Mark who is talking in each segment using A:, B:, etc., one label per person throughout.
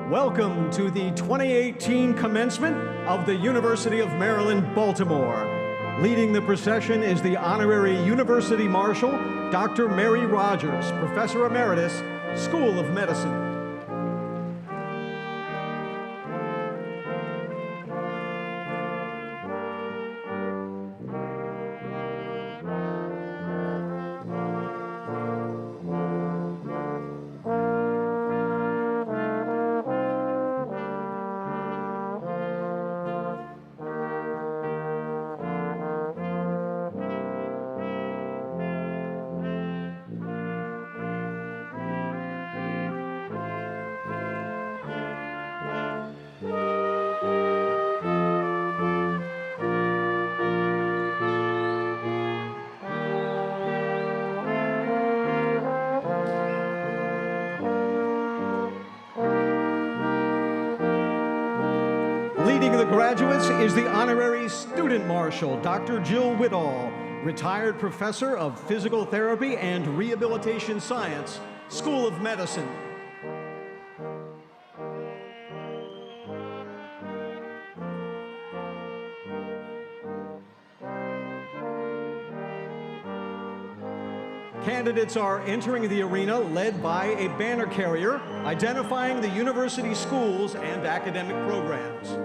A: Welcome to the 2018 commencement of the University of Maryland, Baltimore. Leading the procession is the Honorary University Marshal, Dr. Mary Rogers, Professor Emeritus, School of Medicine. Leading the graduates is the Honorary Student Marshal, Dr. Jill Whittall, retired Professor of Physical Therapy and Rehabilitation Science, School of Medicine. Candidates are entering the arena led by a banner carrier identifying the university schools and academic programs.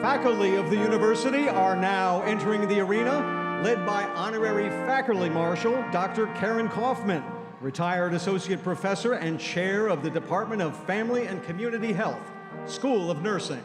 A: Faculty of the university are now entering the arena, led by Honorary Faculty Marshal Dr. Karen Kaufman, retired Associate Professor and Chair of the Department of Family and Community Health, School of Nursing.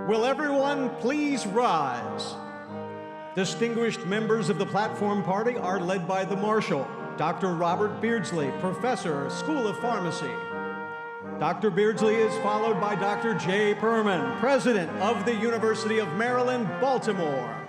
A: Will everyone please rise? Distinguished members of the platform party are led by the Marshal, Dr. Robert Beardsley, Professor, School of Pharmacy. Dr. Beardsley is followed by Dr. Jay Perman, President of the University of Maryland, Baltimore.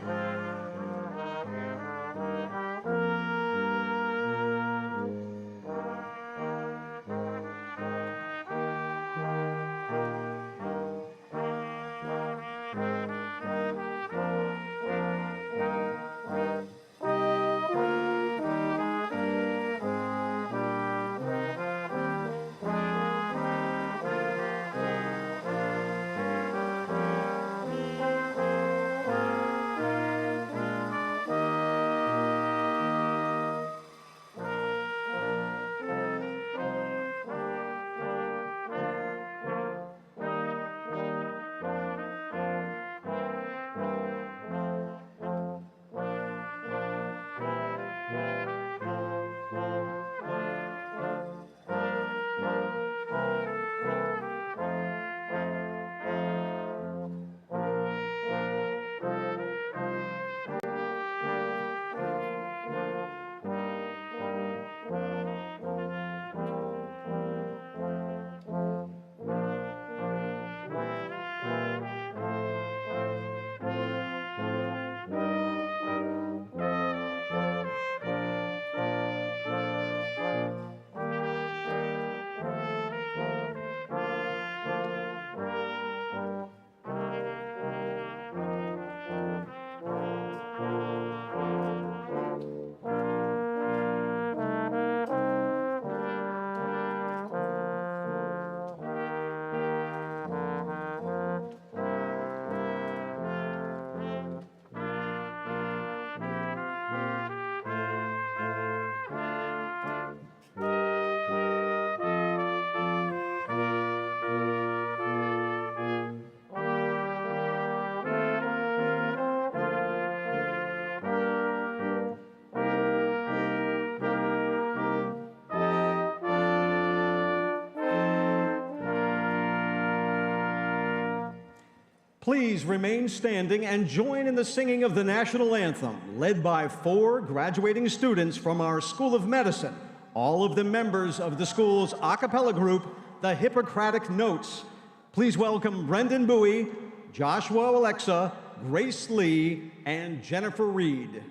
A: Please remain standing and join in the singing of the national anthem, led by 4 graduating students from our School of Medicine, all of them members of the school's a cappella group, the Hippocratic Notes. Please welcome Brendan Bowie, Joshua Alexa, Grace Lee, and Jennifer Reed.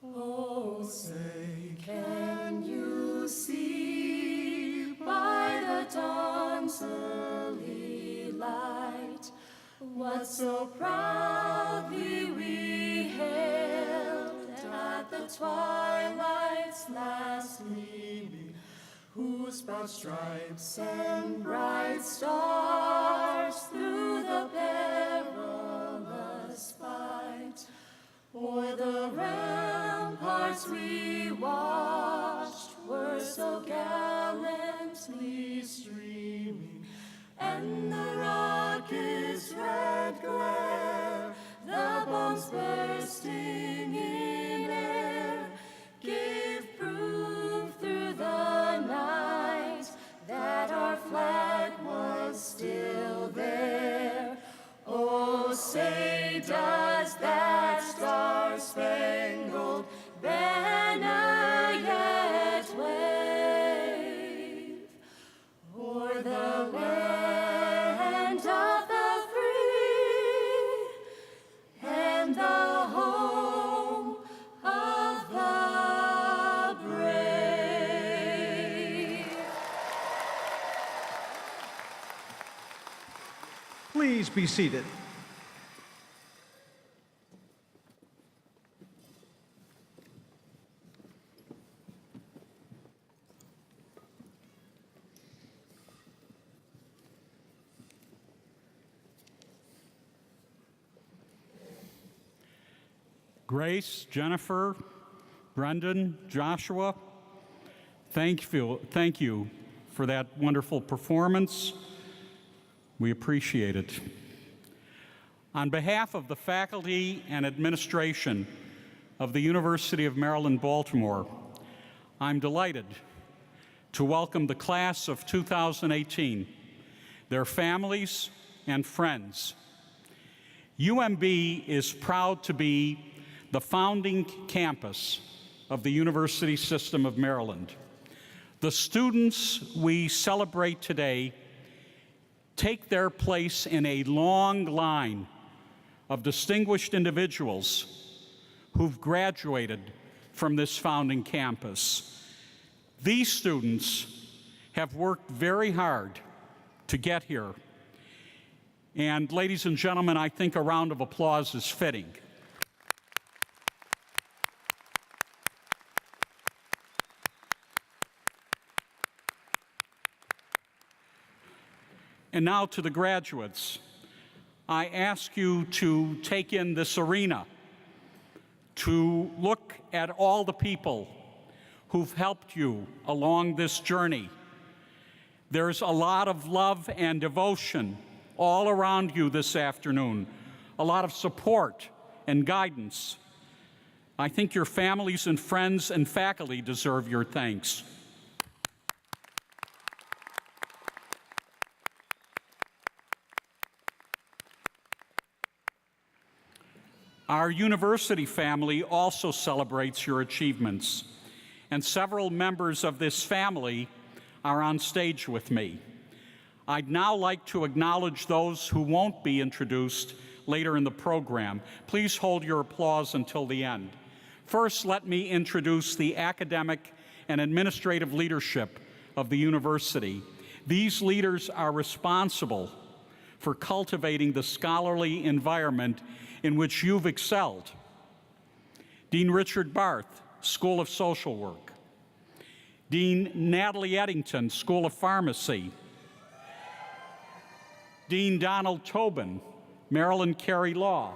B: Oh, say, can you see by the dawn's early light what so proudly we hailed at the twilight's last gleaming, whose proud stripes and bright stars through the perilous fight o'er the ramparts we watched were so gallantly streaming, and the rocket's red glare, the bombs bursting in air, gave proof through the night that our flag was still there. Oh, say, does that star-spangled banner yet wave o'er the land of the free and the home of the brave?
A: Please be seated.
C: Grace, Jennifer, Brendan, Joshua, thank you for that wonderful performance. We appreciate it. On behalf of the faculty and administration of the University of Maryland, Baltimore, I'm delighted to welcome the class of 2018, their families and friends. UMB is proud to be the founding campus of the University System of Maryland. The students we celebrate today take their place in a long line of distinguished individuals who've graduated from this founding campus. These students have worked very hard to get here. And ladies and gentlemen, I think a round of applause is fitting. And now to the graduates. I ask you to take in this arena, to look at all the people who've helped you along this journey. There's a lot of love and devotion all around you this afternoon, a lot of support and guidance. I think your families and friends and faculty deserve your thanks. Our university family also celebrates your achievements, and several members of this family are on stage with me. I'd now like to acknowledge those who won't be introduced later in the program. Please hold your applause until the end. First, let me introduce the academic and administrative leadership of the university. These leaders are responsible for cultivating the scholarly environment in which you've excelled. Dean Richard Barth, School of Social Work. Dean Natalie Eddington, School of Pharmacy. Dean Donald Tobin, Maryland Carey Law.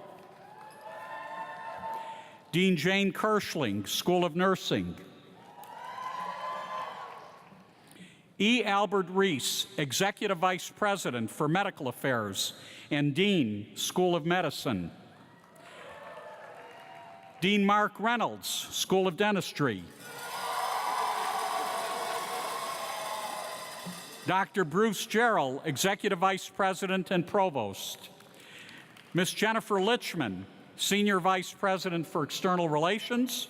C: Dean Jane Kirschling, School of Nursing. E. Albert Reese, Executive Vice President for Medical Affairs and Dean, School of Medicine. Dean Mark Reynolds, School of Dentistry. Dr. Bruce Gerald, Executive Vice President and Provost. Ms. Jennifer Lichman, Senior Vice President for External Relations.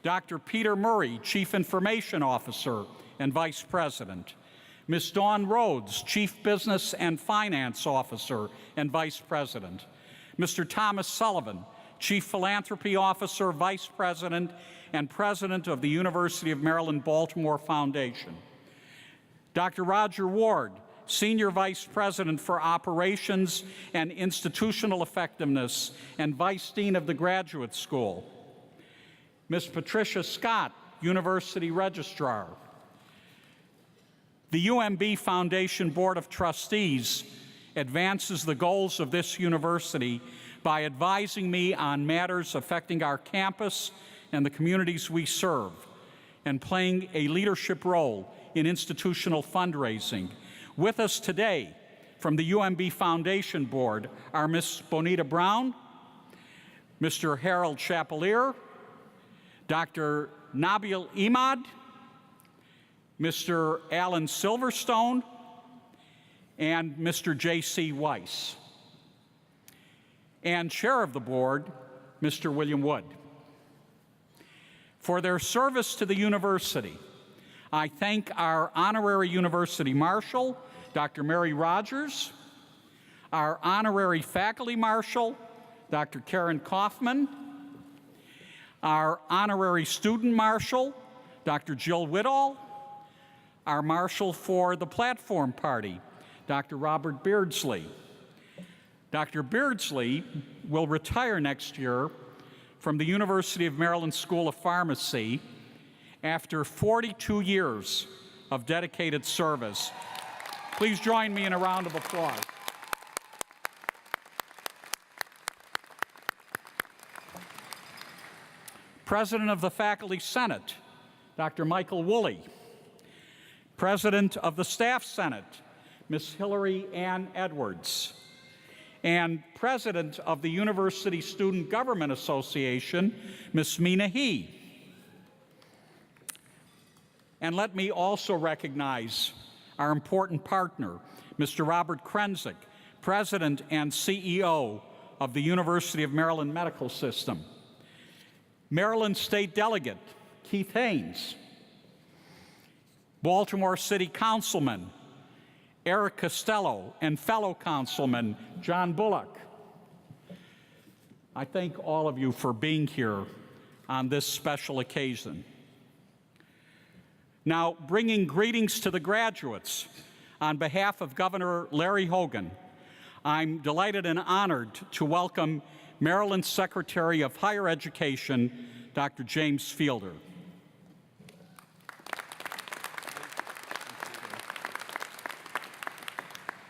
C: Dr. Peter Murray, Chief Information Officer and Vice President. Ms. Dawn Rhodes, Chief Business and Finance Officer and Vice President. Mr. Thomas Sullivan, Chief Philanthropy Officer, Vice President, and President of the University of Maryland Baltimore Foundation. Dr. Roger Ward, Senior Vice President for Operations and Institutional Effectiveness and Vice Dean of the Graduate School. Ms. Patricia Scott, University Registrar. The UMB Foundation Board of Trustees advances the goals of this university by advising me on matters affecting our campus and the communities we serve, and playing a leadership role in institutional fundraising. With us today from the UMB Foundation Board are Ms. Bonita Brown, Mr. Harold Chapelier, Dr. Nabil Imad, Mr. Alan Silverstone, and Mr. J.C. Weiss. And Chair of the Board, Mr. William Wood. For their service to the university, I thank our Honorary University Marshal, Dr. Mary Rogers, our Honorary Faculty Marshal, Dr. Karen Kaufman, our Honorary Student Marshal, Dr. Jill Whittall, our Marshal for the Platform Party, Dr. Robert Beardsley. Dr. Beardsley will retire next year from the University of Maryland School of Pharmacy after 42 years of dedicated service. Please join me in a round of applause. President of the Faculty Senate, Dr. Michael Woolley. President of the Staff Senate, Ms. Hillary Ann Edwards. And President of the University Student Government Association, Ms. Mina He. And let me also recognize our important partner, Mr. Robert Krenzik, President and CEO of the University of Maryland Medical System. Maryland State Delegate, Keith Haynes. Baltimore City Councilman, Eric Costello, and fellow Councilman, John Bullock. I thank all of you for being here on this special occasion. Now, bringing greetings to the graduates, on behalf of Governor Larry Hogan, I'm delighted and honored to welcome Maryland Secretary of Higher Education, Dr. James Fielder.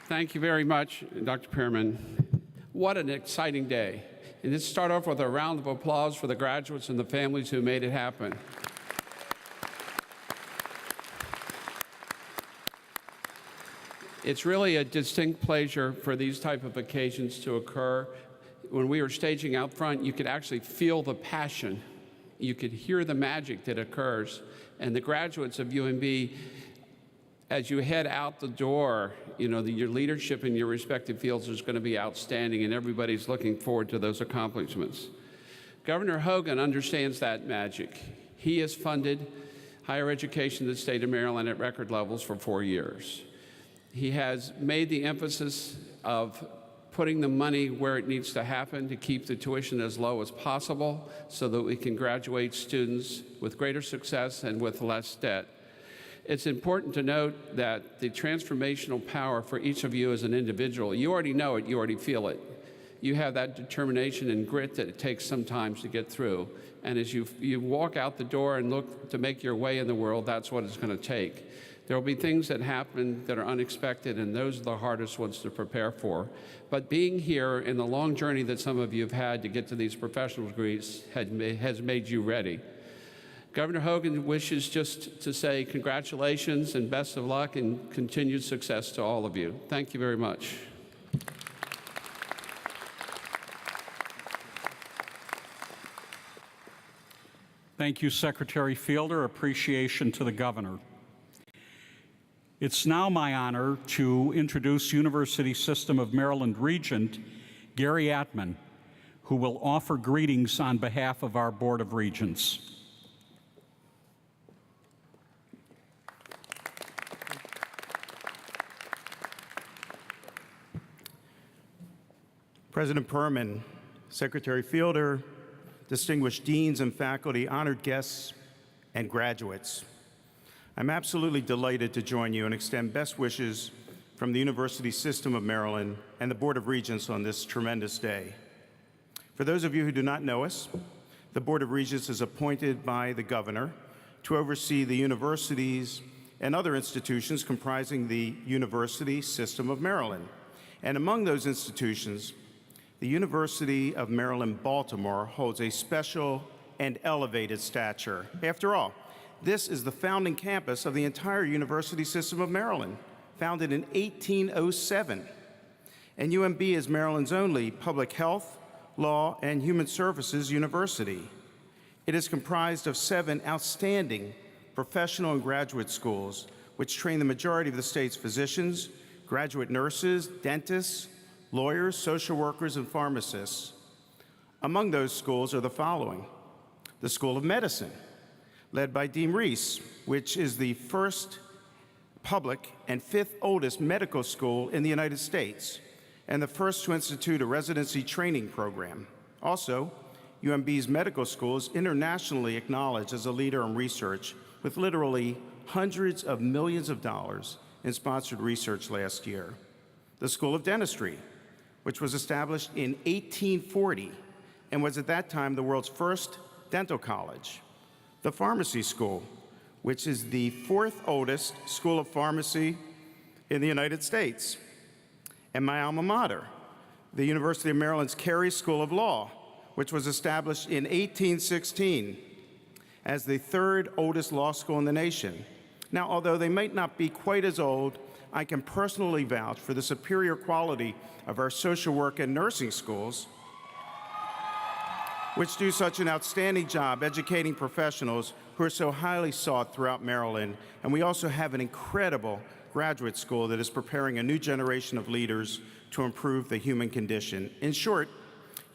D: Thank you very much, Dr. Pearman. What an exciting day. And let's start off with a round of applause for the graduates and the families who made it happen. It's really a distinct pleasure for these type of occasions to occur. When we were staging out front, you could actually feel the passion. You could hear the magic that occurs. And the graduates of UMB, as you head out the door, you know, your leadership in your respective fields is going to be outstanding, and everybody's looking forward to those accomplishments. Governor Hogan understands that magic. He has funded higher education in the state of Maryland at record levels for 4 years. He has made the emphasis of putting the money where it needs to happen to keep the tuition as low as possible so that we can graduate students with greater success and with less debt. It's important to note that the transformational power for each of you as an individual, you already know it, you already feel it. You have that determination and grit that it takes sometimes to get through. And as you walk out the door and look to make your way in the world, that's what it's going to take. There will be things that happen that are unexpected, and those are the hardest ones to prepare for. But being here in the long journey that some of you have had to get to these professional degrees has made you ready. Governor Hogan wishes just to say congratulations and best of luck and continued success to all of you. Thank you very much. Thank you, Secretary Fielder. Appreciation to the governor.
C: It's now my honor to introduce University System of Maryland Regent, Gary Atman, who will offer greetings on behalf of our Board of Regents.
E: President Perman, Secretary Fielder, distinguished deans and faculty, honored guests, and graduates. I'm absolutely delighted to join you and extend best wishes from the University System of Maryland and the Board of Regents on this tremendous day. For those of you who do not know us, the Board of Regents is appointed by the governor to oversee the universities and other institutions comprising the University System of Maryland. And among those institutions, the University of Maryland, Baltimore holds a special and elevated stature. After all, this is the founding campus of the entire University System of Maryland, founded in 1807. And UMB is Maryland's only public health, law, and human services university. It is comprised of 7 outstanding professional and graduate schools, which train the majority of the state's physicians, graduate nurses, dentists, lawyers, social workers, and pharmacists. Among those schools are the following: the School of Medicine, led by Dean Reese, which is the first public and 5th oldest medical school in the United States, and the first to institute a residency training program. Also, UMB's medical school is internationally acknowledged as a leader in research, with literally hundreds of millions of dollars in sponsored research last year. The School of Dentistry, which was established in 1840 and was at that time the world's first dental college. The Pharmacy School, which is the 4th oldest school of pharmacy in the United States. And my alma mater, the University of Maryland's Carey School of Law, which was established in 1816 as the 3rd oldest law school in the nation. Now, although they might not be quite as old, I can personally vouch for the superior quality of our social work and nursing schools, which do such an outstanding job educating professionals who are so highly sought throughout Maryland. And we also have an incredible graduate school that is preparing a new generation of leaders to improve the human condition. In short,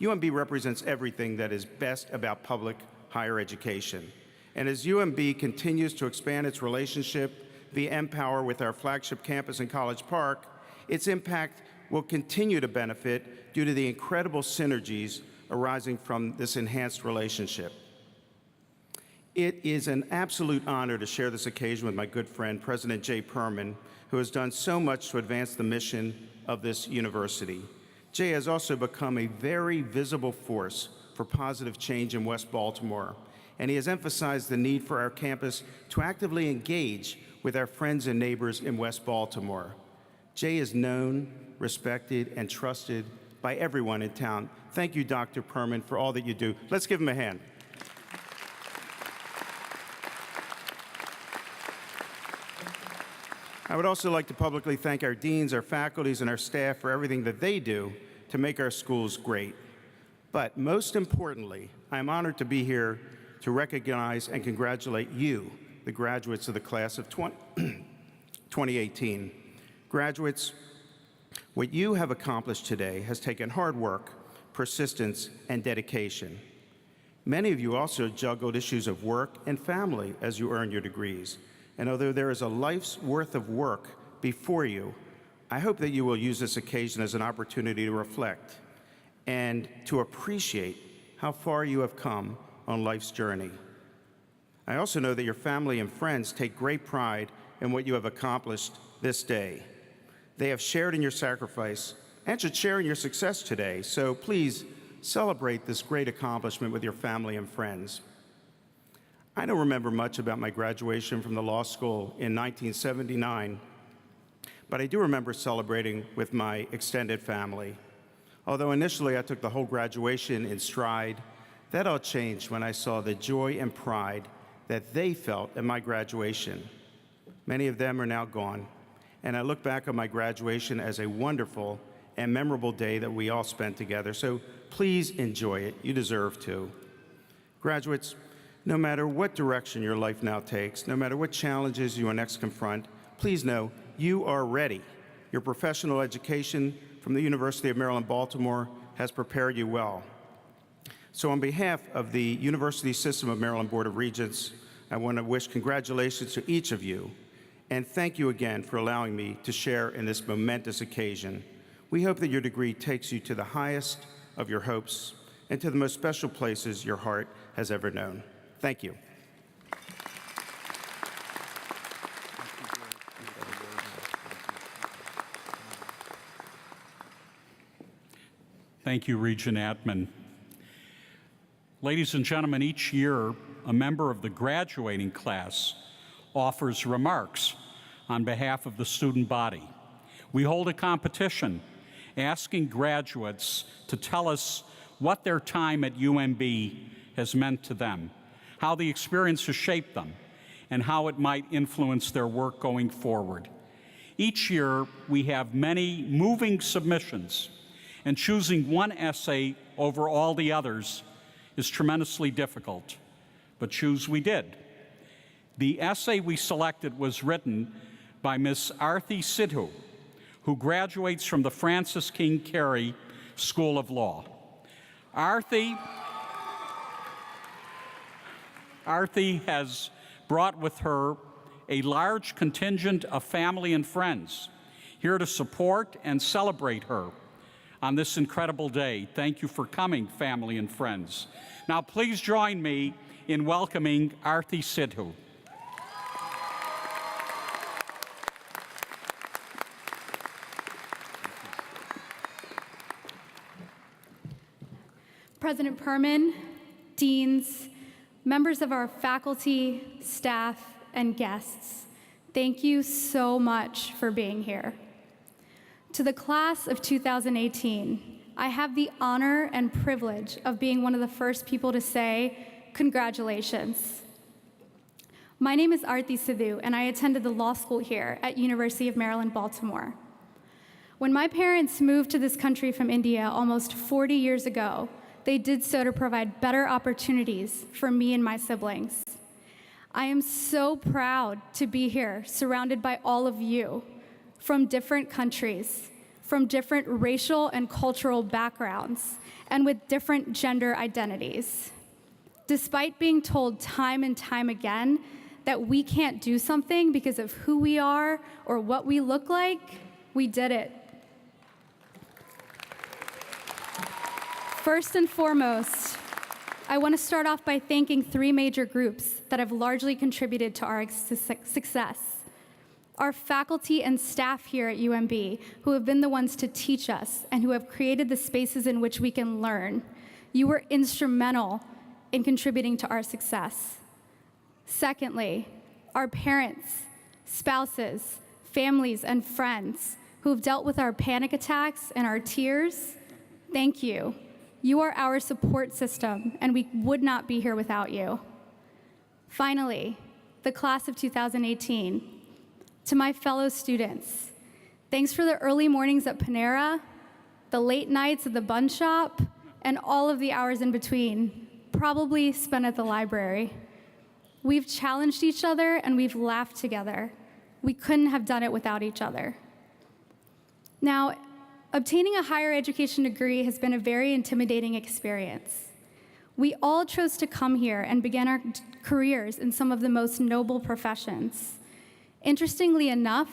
E: UMB represents everything that is best about public higher education. And as UMB continues to expand its relationship via Empower with our flagship campus in College Park, its impact will continue to benefit due to the incredible synergies arising from this enhanced relationship. It is an absolute honor to share this occasion with my good friend, President Jay Perman, who has done so much to advance the mission of this university. Jay has also become a very visible force for positive change in West Baltimore, and he has emphasized the need for our campus to actively engage with our friends and neighbors in West Baltimore. Jay is known, respected, and trusted by everyone in town. Thank you, Dr. Perman, for all that you do. Let's give him a hand. I would also like to publicly thank our deans, our faculties, and our staff for everything that they do to make our schools great. But most importantly, I'm honored to be here to recognize and congratulate you, the graduates of the class of 2018. Graduates, what you have accomplished today has taken hard work, persistence, and dedication. Many of you also juggled issues of work and family as you earned your degrees. And although there is a life's worth of work before you, I hope that you will use this occasion as an opportunity to reflect and to appreciate how far you have come on life's journey. I also know that your family and friends take great pride in what you have accomplished this day. They have shared in your sacrifice and should share in your success today, so please celebrate this great accomplishment with your family and friends. I don't remember much about my graduation from the law school in 1979, but I do remember celebrating with my extended family. Although initially I took the whole graduation in stride, that all changed when I saw the joy and pride that they felt at my graduation. Many of them are now gone, and I look back on my graduation as a wonderful and memorable day that we all spent together, so please enjoy it. You deserve to. Graduates, no matter what direction your life now takes, no matter what challenges you will next confront, please know you are ready. Your professional education from the University of Maryland, Baltimore has prepared you well. So on behalf of the University System of Maryland Board of Regents, I want to wish congratulations to each of you, and thank you again for allowing me to share in this momentous occasion. We hope that your degree takes you to the highest of your hopes and to the most special places your heart has ever known. Thank you.
C: Thank you, Regent Atman. Ladies and gentlemen, each year, a member of the graduating class offers remarks on behalf of the student body. We hold a competition asking graduates to tell us what their time at UMB has meant to them, how the experience has shaped them, and how it might influence their work going forward. Each year, we have many moving submissions, and choosing one essay over all the others is tremendously difficult, but choose we did. The essay we selected was written by Miss Arthi Sidhu, who graduates from the Francis King Carey School of Law. Arthi has brought with her a large contingent of family and friends here to support and celebrate her on this incredible day. Thank you for coming, family and friends. Now, please join me in welcoming Arthi Sidhu.
F: President Perman, deans, members of our faculty, staff, and guests, thank you so much for being here. To the class of 2018, I have the honor and privilege of being one of the first people to say, congratulations. My name is Arthi Sidhu, and I attended the law school here at University of Maryland, Baltimore. When my parents moved to this country from India almost 40 years ago, they did so to provide better opportunities for me and my siblings. I am so proud to be here, surrounded by all of you, from different countries, from different racial and cultural backgrounds, and with different gender identities. Despite being told time and time again that we can't do something because of who we are or what we look like, we did it. First and foremost, I want to start off by thanking three major groups that have largely contributed to our success. Our faculty and staff here at UMB, who have been the ones to teach us and who have created the spaces in which we can learn. You were instrumental in contributing to our success. Secondly, our parents, spouses, families, and friends who have dealt with our panic attacks and our tears. Thank you. You are our support system, and we would not be here without you. Finally, the class of 2018. To my fellow students, thanks for the early mornings at Panera, the late nights at the bun shop, and all of the hours in between, probably spent at the library. We've challenged each other and we've laughed together. We couldn't have done it without each other. Now, obtaining a higher education degree has been a very intimidating experience. We all chose to come here and begin our careers in some of the most noble professions. Interestingly enough,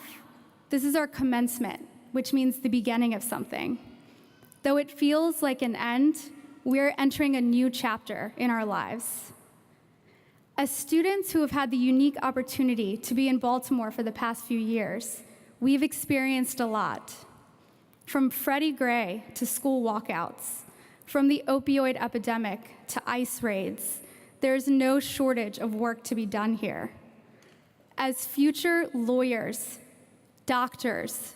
F: this is our commencement, which means the beginning of something. Though it feels like an end, we're entering a new chapter in our lives. As students who have had the unique opportunity to be in Baltimore for the past few years, we've experienced a lot. From Freddie Gray to school walkouts, from the opioid epidemic to ICE raids, there's no shortage of work to be done here. As future lawyers, doctors,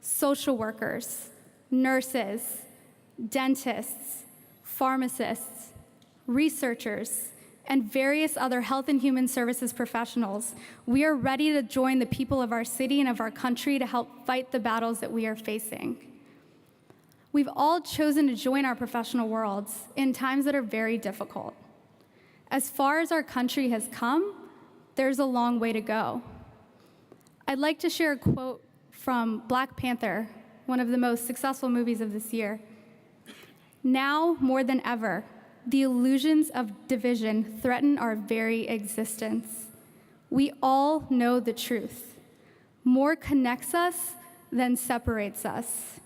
F: social workers, nurses, dentists, pharmacists, researchers, and various other health and human services professionals, we are ready to join the people of our city and of our country to help fight the battles that we are facing. We've all chosen to join our professional worlds in times that are very difficult. As far as our country has come, there's a long way to go. I'd like to share a quote from Black Panther, one of the most successful movies of this year. "Now, more than ever, the illusions of division threaten our very existence. We all know the truth. More connects us than separates us.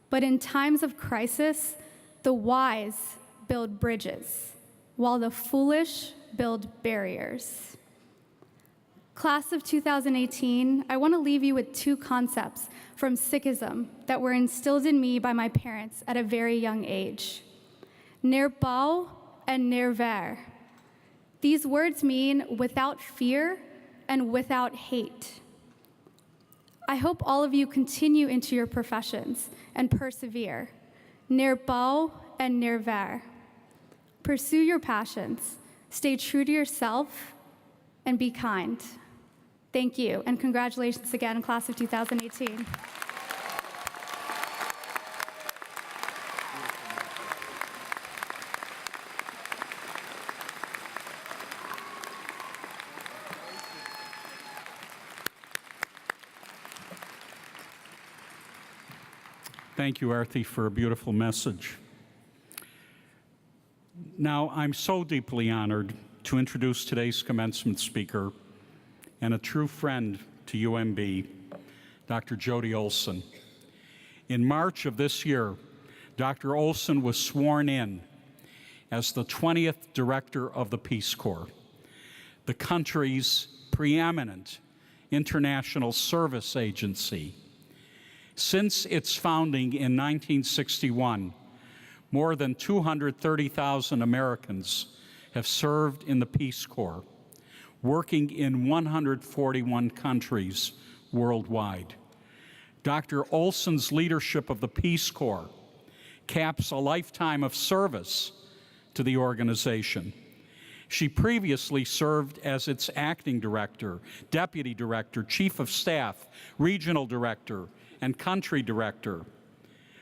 F: But in times of crisis, the wise build bridges, while the foolish build barriers." Class of 2018, I want to leave you with two concepts from Sikhism that were instilled in me by my parents at a very young age: Nirbhau and Nirvair. These words mean without fear and without hate. I hope all of you continue into your professions and persevere. Nirbhau and Nirvair. Pursue your passions, stay true to yourself, and be kind. Thank you, and congratulations again, class of 2018.
C: Thank you, Arthi, for a beautiful message. Now, I'm so deeply honored to introduce today's commencement speaker and a true friend to UMB, Dr. Jody Olson. In March of this year, Dr. Olson was sworn in as the 20th Director of the Peace Corps, the country's preeminent international service agency. Since its founding in 1961, more than 230,000 Americans have served in the Peace Corps, working in 141 countries worldwide. Dr. Olson's leadership of the Peace Corps caps a lifetime of service to the organization. She previously served as its acting director, deputy director, chief of staff, regional director, and country director.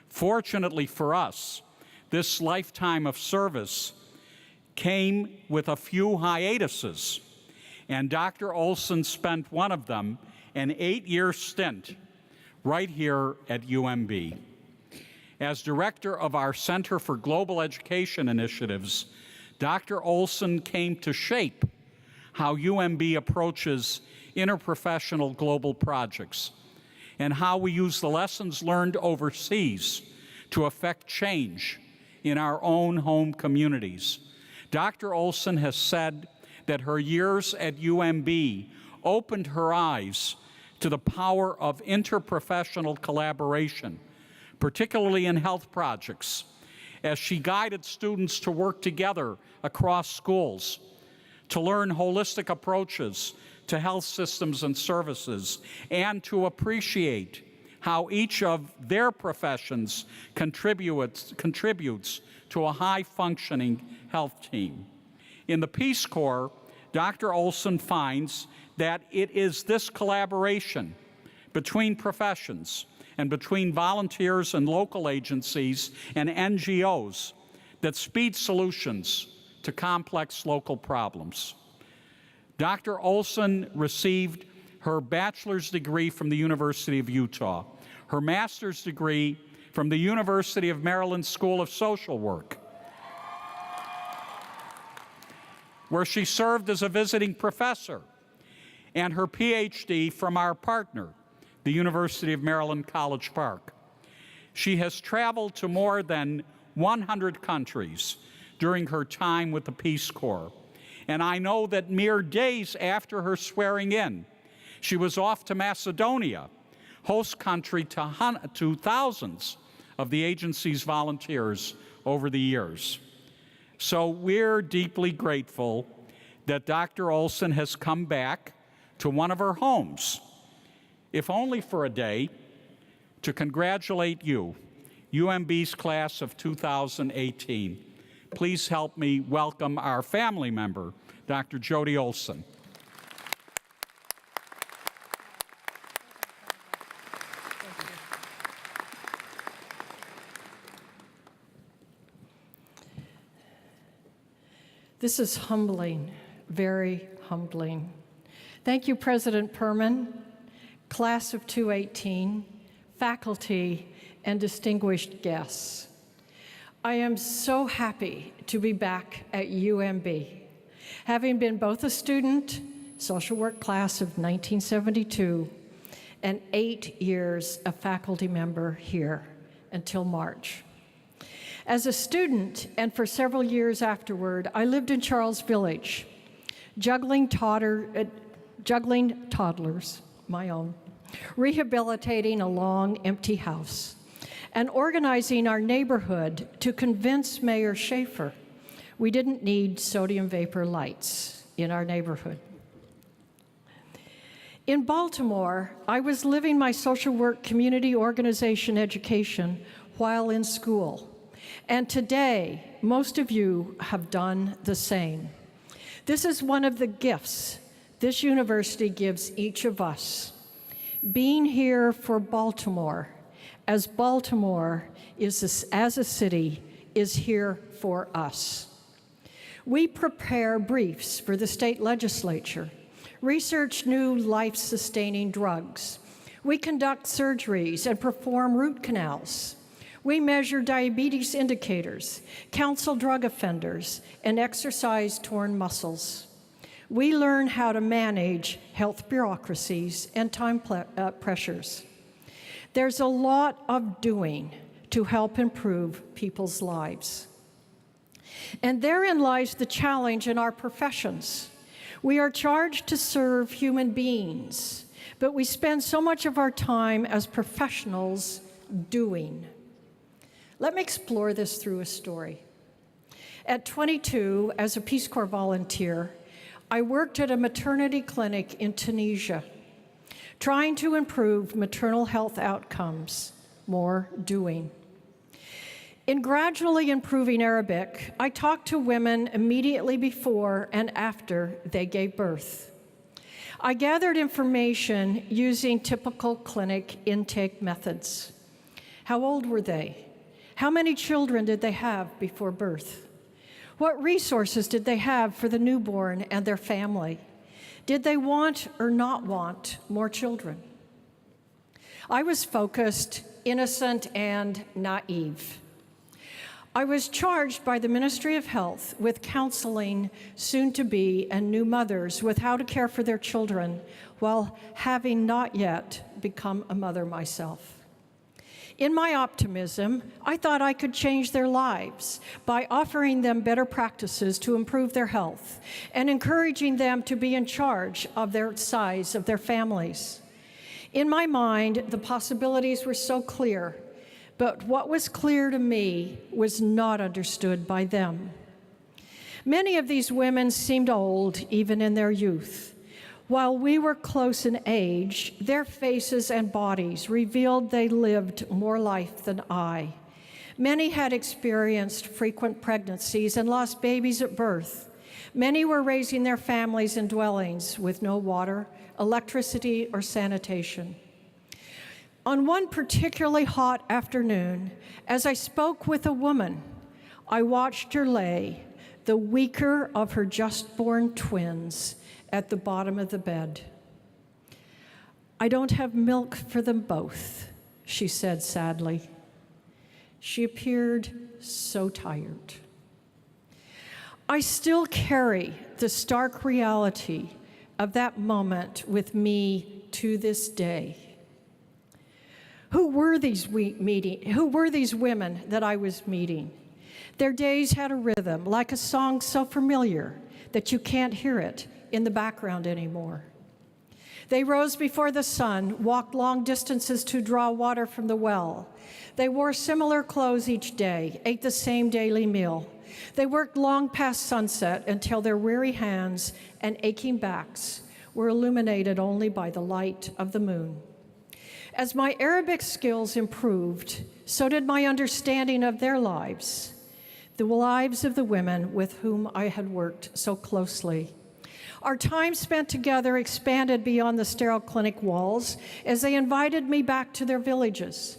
C: Fortunately for us, this lifetime of service came with a few hiatuses, and Dr. Olson spent one of them, an 8-year stint, right here at UMB. As director of our Center for Global Education Initiatives, Dr. Olson came to shape how UMB approaches interprofessional global projects and how we use the lessons learned overseas to affect change in our own home communities. Dr. Olson has said that her years at UMB opened her eyes to the power of interprofessional collaboration, particularly in health projects, as she guided students to work together across schools, to learn holistic approaches to health systems and services, and to appreciate how each of their professions contributes to a high-functioning health team. In the Peace Corps, Dr. Olson finds that it is this collaboration between professions and between volunteers and local agencies and NGOs that speeds solutions to complex local problems. Dr. Olson received her bachelor's degree from the University of Utah, her master's degree from the University of Maryland School of Social Work, where she served as a visiting professor, and her PhD from our partner, the University of Maryland College Park. She has traveled to more than 100 countries during her time with the Peace Corps, and I know that mere days after her swearing in, she was off to Macedonia, host country to thousands of the agency's volunteers over the years. So we're deeply grateful that Dr. Olson has come back to one of her homes, if only for a day, to congratulate you, UMB's class of 2018. Please help me welcome our family member, Dr. Jody Olson.
G: This is humbling, very humbling. Thank you, President Perman, Class of 218, faculty, and distinguished guests. I am so happy to be back at UMB, having been both a student, social work class of 1972, and 8 years a faculty member here until March. As a student, and for several years afterward, I lived in Charles Village, juggling toddlers, my own, rehabilitating a long, empty house, and organizing our neighborhood to convince Mayor Schaefer we didn't need sodium vapor lights in our neighborhood. In Baltimore, I was living my social work community organization education while in school. And today, most of you have done the same. This is one of the gifts this university gives each of us. Being here for Baltimore, as Baltimore is as a city, is here for us. We prepare briefs for the state legislature, research new life-sustaining drugs. We conduct surgeries and perform root canals. We measure diabetes indicators, counsel drug offenders, and exercise torn muscles. We learn how to manage health bureaucracies and time pressures. There's a lot of doing to help improve people's lives. And therein lies the challenge in our professions. We are charged to serve human beings, but we spend so much of our time as professionals doing. Let me explore this through a story. At 22, as a Peace Corps volunteer, I worked at a maternity clinic in Tunisia, trying to improve maternal health outcomes, more doing. In gradually improving Arabic, I talked to women immediately before and after they gave birth. I gathered information using typical clinic intake methods. How old were they? How many children did they have before birth? What resources did they have for the newborn and their family? Did they want or not want more children? I was focused, innocent, and naive. I was charged by the Ministry of Health with counseling soon-to-be and new mothers with how to care for their children while having not yet become a mother myself. In my optimism, I thought I could change their lives by offering them better practices to improve their health and encouraging them to be in charge of their size of their families. In my mind, the possibilities were so clear, but what was clear to me was not understood by them. Many of these women seemed old, even in their youth. While we were close in age, their faces and bodies revealed they lived more life than I. Many had experienced frequent pregnancies and lost babies at birth. Many were raising their families in dwellings with no water, electricity, or sanitation. On one particularly hot afternoon, as I spoke with a woman, I watched her lay, the weaker of her just-born twins, at the bottom of the bed. "I don't have milk for them both," she said sadly. She appeared so tired. I still carry the stark reality of that moment with me to this day. Who were these women that I was meeting? Their days had a rhythm, like a song so familiar that you can't hear it in the background anymore. They rose before the sun, walked long distances to draw water from the well. They wore similar clothes each day, ate the same daily meal. They worked long past sunset until their weary hands and aching backs were illuminated only by the light of the moon. As my Arabic skills improved, so did my understanding of their lives, the lives of the women with whom I had worked so closely. Our time spent together expanded beyond the sterile clinic walls as they invited me back to their villages.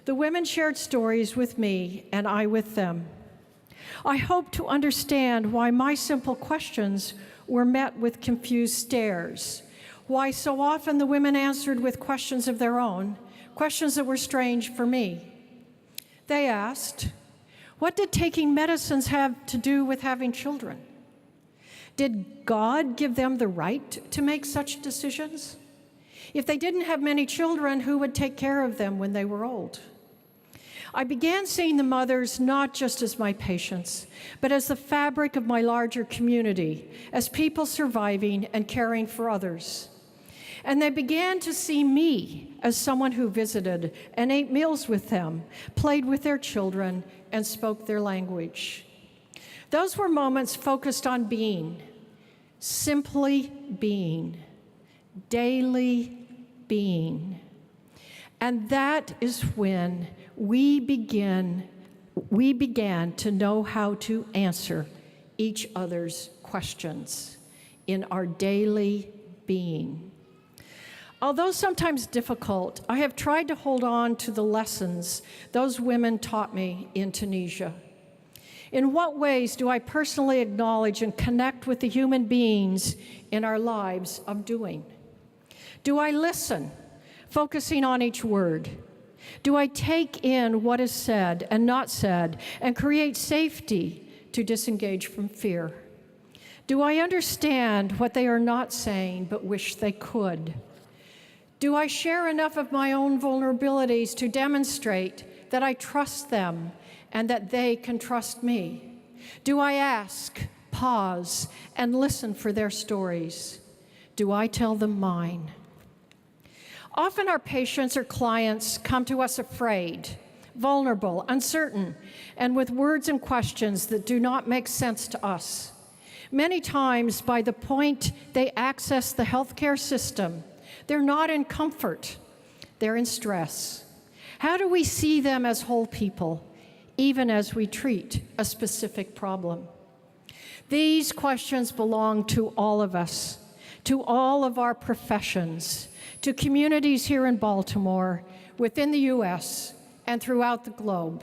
G: The women shared stories with me and I with them. I hope to understand why my simple questions were met with confused stares, Why so often the women answered with questions of their own, questions that were strange for me. They asked, what did taking medicines have to do with having children? Did God give them the right to make such decisions? If they didn't have many children, who would take care of them when they were old? I began seeing the mothers not just as my patients, but as the fabric of my larger community, as people surviving and caring for others. And they began to see me as someone who visited and ate meals with them, played with their children, and spoke their language. Those were moments focused on being, simply being, daily being. And that is when we began to know how to answer each other's questions in our daily being. Although sometimes difficult, I have tried to hold on to the lessons those women taught me in Tunisia. In what ways do I personally acknowledge and connect with the human beings in our lives of doing? Do I listen, focusing on each word? Do I take in what is said and not said and create safety to disengage from fear? Do I understand what they are not saying but wish they could? Do I share enough of my own vulnerabilities to demonstrate that I trust them and that they can trust me? Do I ask, pause, and listen for their stories? Do I tell them mine? Often our patients or clients come to us afraid, vulnerable, uncertain, and with words and questions that do not make sense to us. Many times, by the point they access the healthcare system, they're not in comfort, they're in stress. How do we see them as whole people, even as we treat a specific problem? These questions belong to all of us, to all of our professions, to communities here in Baltimore, within the U.S., and throughout the globe.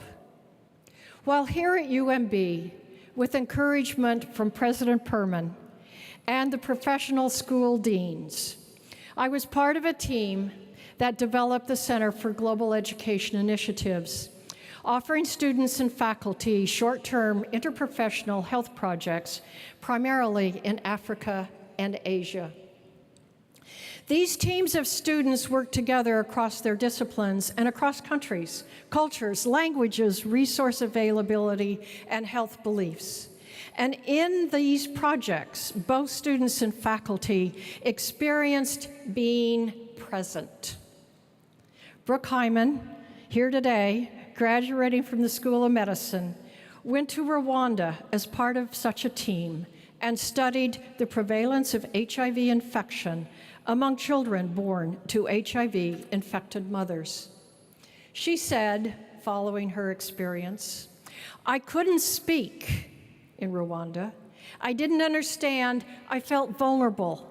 G: While here at UMB, with encouragement from President Perman and the professional school deans, I was part of a team that developed the Center for Global Education Initiatives, offering students and faculty short-term interprofessional health projects, primarily in Africa and Asia. These teams of students work together across their disciplines and across countries, cultures, languages, resource availability, and health beliefs. And in these projects, both students and faculty experienced being present. Brooke Hyman, here today, graduating from the School of Medicine, went to Rwanda as part of such a team and studied the prevalence of HIV infection among children born to HIV-infected mothers. She said, following her experience, "I couldn't speak in Rwanda. I didn't understand. I felt vulnerable.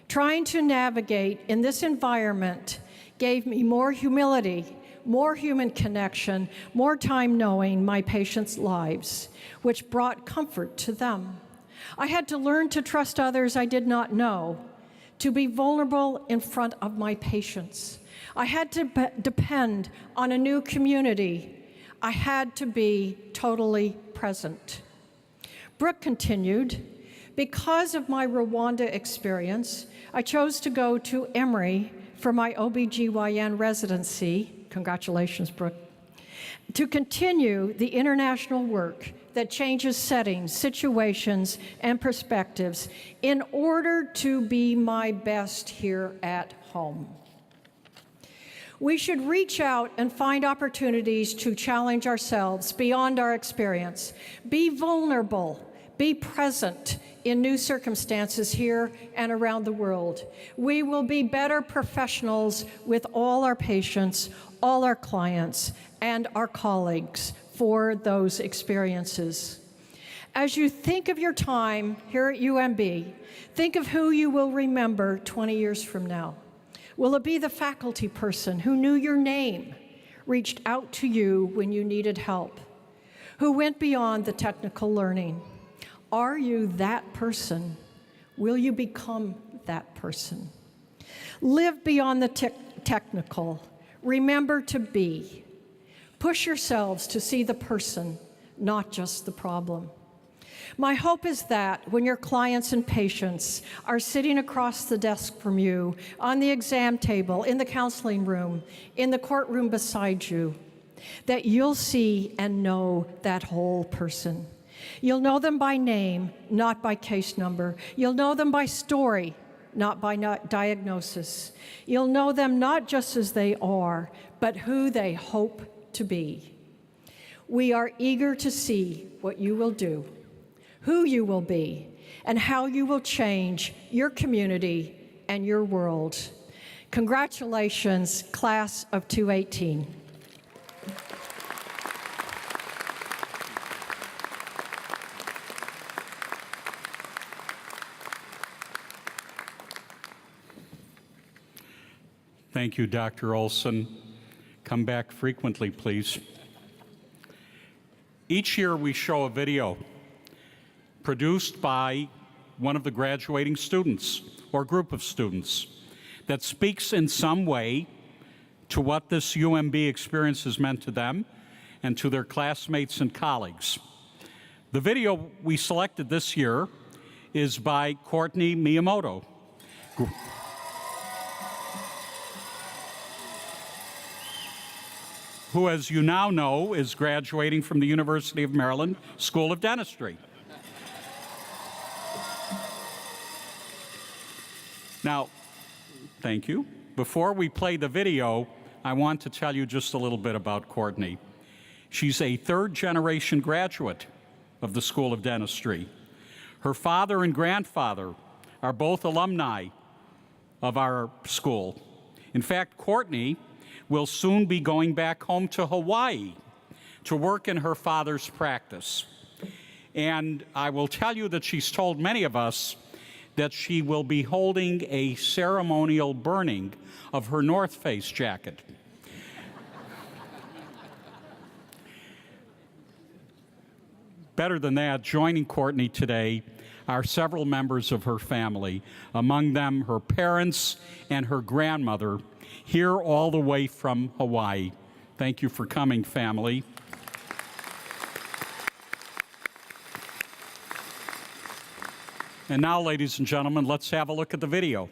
G: Trying to navigate in this environment gave me more humility, more human connection, more time knowing my patients' lives, which brought comfort to them. I had to learn to trust others I did not know, to be vulnerable in front of my patients. I had to depend on a new community. I had to be totally present." Brooke continued, "Because of my Rwanda experience, I chose to go to Emory for my OBGYN residency, congratulations, Brooke, to continue the international work that changes settings, situations, and perspectives in order to be my best here at home. We should reach out and find opportunities to challenge ourselves beyond our experience. Be vulnerable, be present in new circumstances here and around the world. We will be better professionals with all our patients, all our clients, and our colleagues for those experiences. As you think of your time here at UMB, think of who you will remember 20 years from now. Will it be the faculty person who knew your name, reached out to you when you needed help, who went beyond the technical learning? Are you that person? Will you become that person? Live beyond the technical. Remember to be. Push yourselves to see the person, not just the problem. My hope is that when your clients and patients are sitting across the desk from you, on the exam table, in the counseling room, in the courtroom beside you, that you'll see and know that whole person. You'll know them by name, not by case number. You'll know them by story, not by diagnosis. You'll know them not just as they are, but who they hope to be. We are eager to see what you will do, who you will be, and how you will change your community and your world. Congratulations, class of 2018.
C: Thank you, Dr. Olson. Come back frequently, please. Each year we show a video produced by one of the graduating students or group of students that speaks in some way to what this UMB experience has meant to them and to their classmates and colleagues. The video we selected this year is by Courtney Miyamoto, who, as you now know, is graduating from the University of Maryland School of Dentistry. Now, thank you. Before we play the video, I want to tell you just a little bit about Courtney. She's a third-generation graduate of the School of Dentistry. Her father and grandfather are both alumni of our school. In fact, Courtney will soon be going back home to Hawaii to work in her father's practice. And I will tell you that she's told many of us that she will be holding a ceremonial burning of her North Face jacket. Better than that, joining Courtney today are several members of her family, among them her parents and her grandmother, here all the way from Hawaii. Thank you for coming, family. And now, ladies and gentlemen, let's have a look at the video.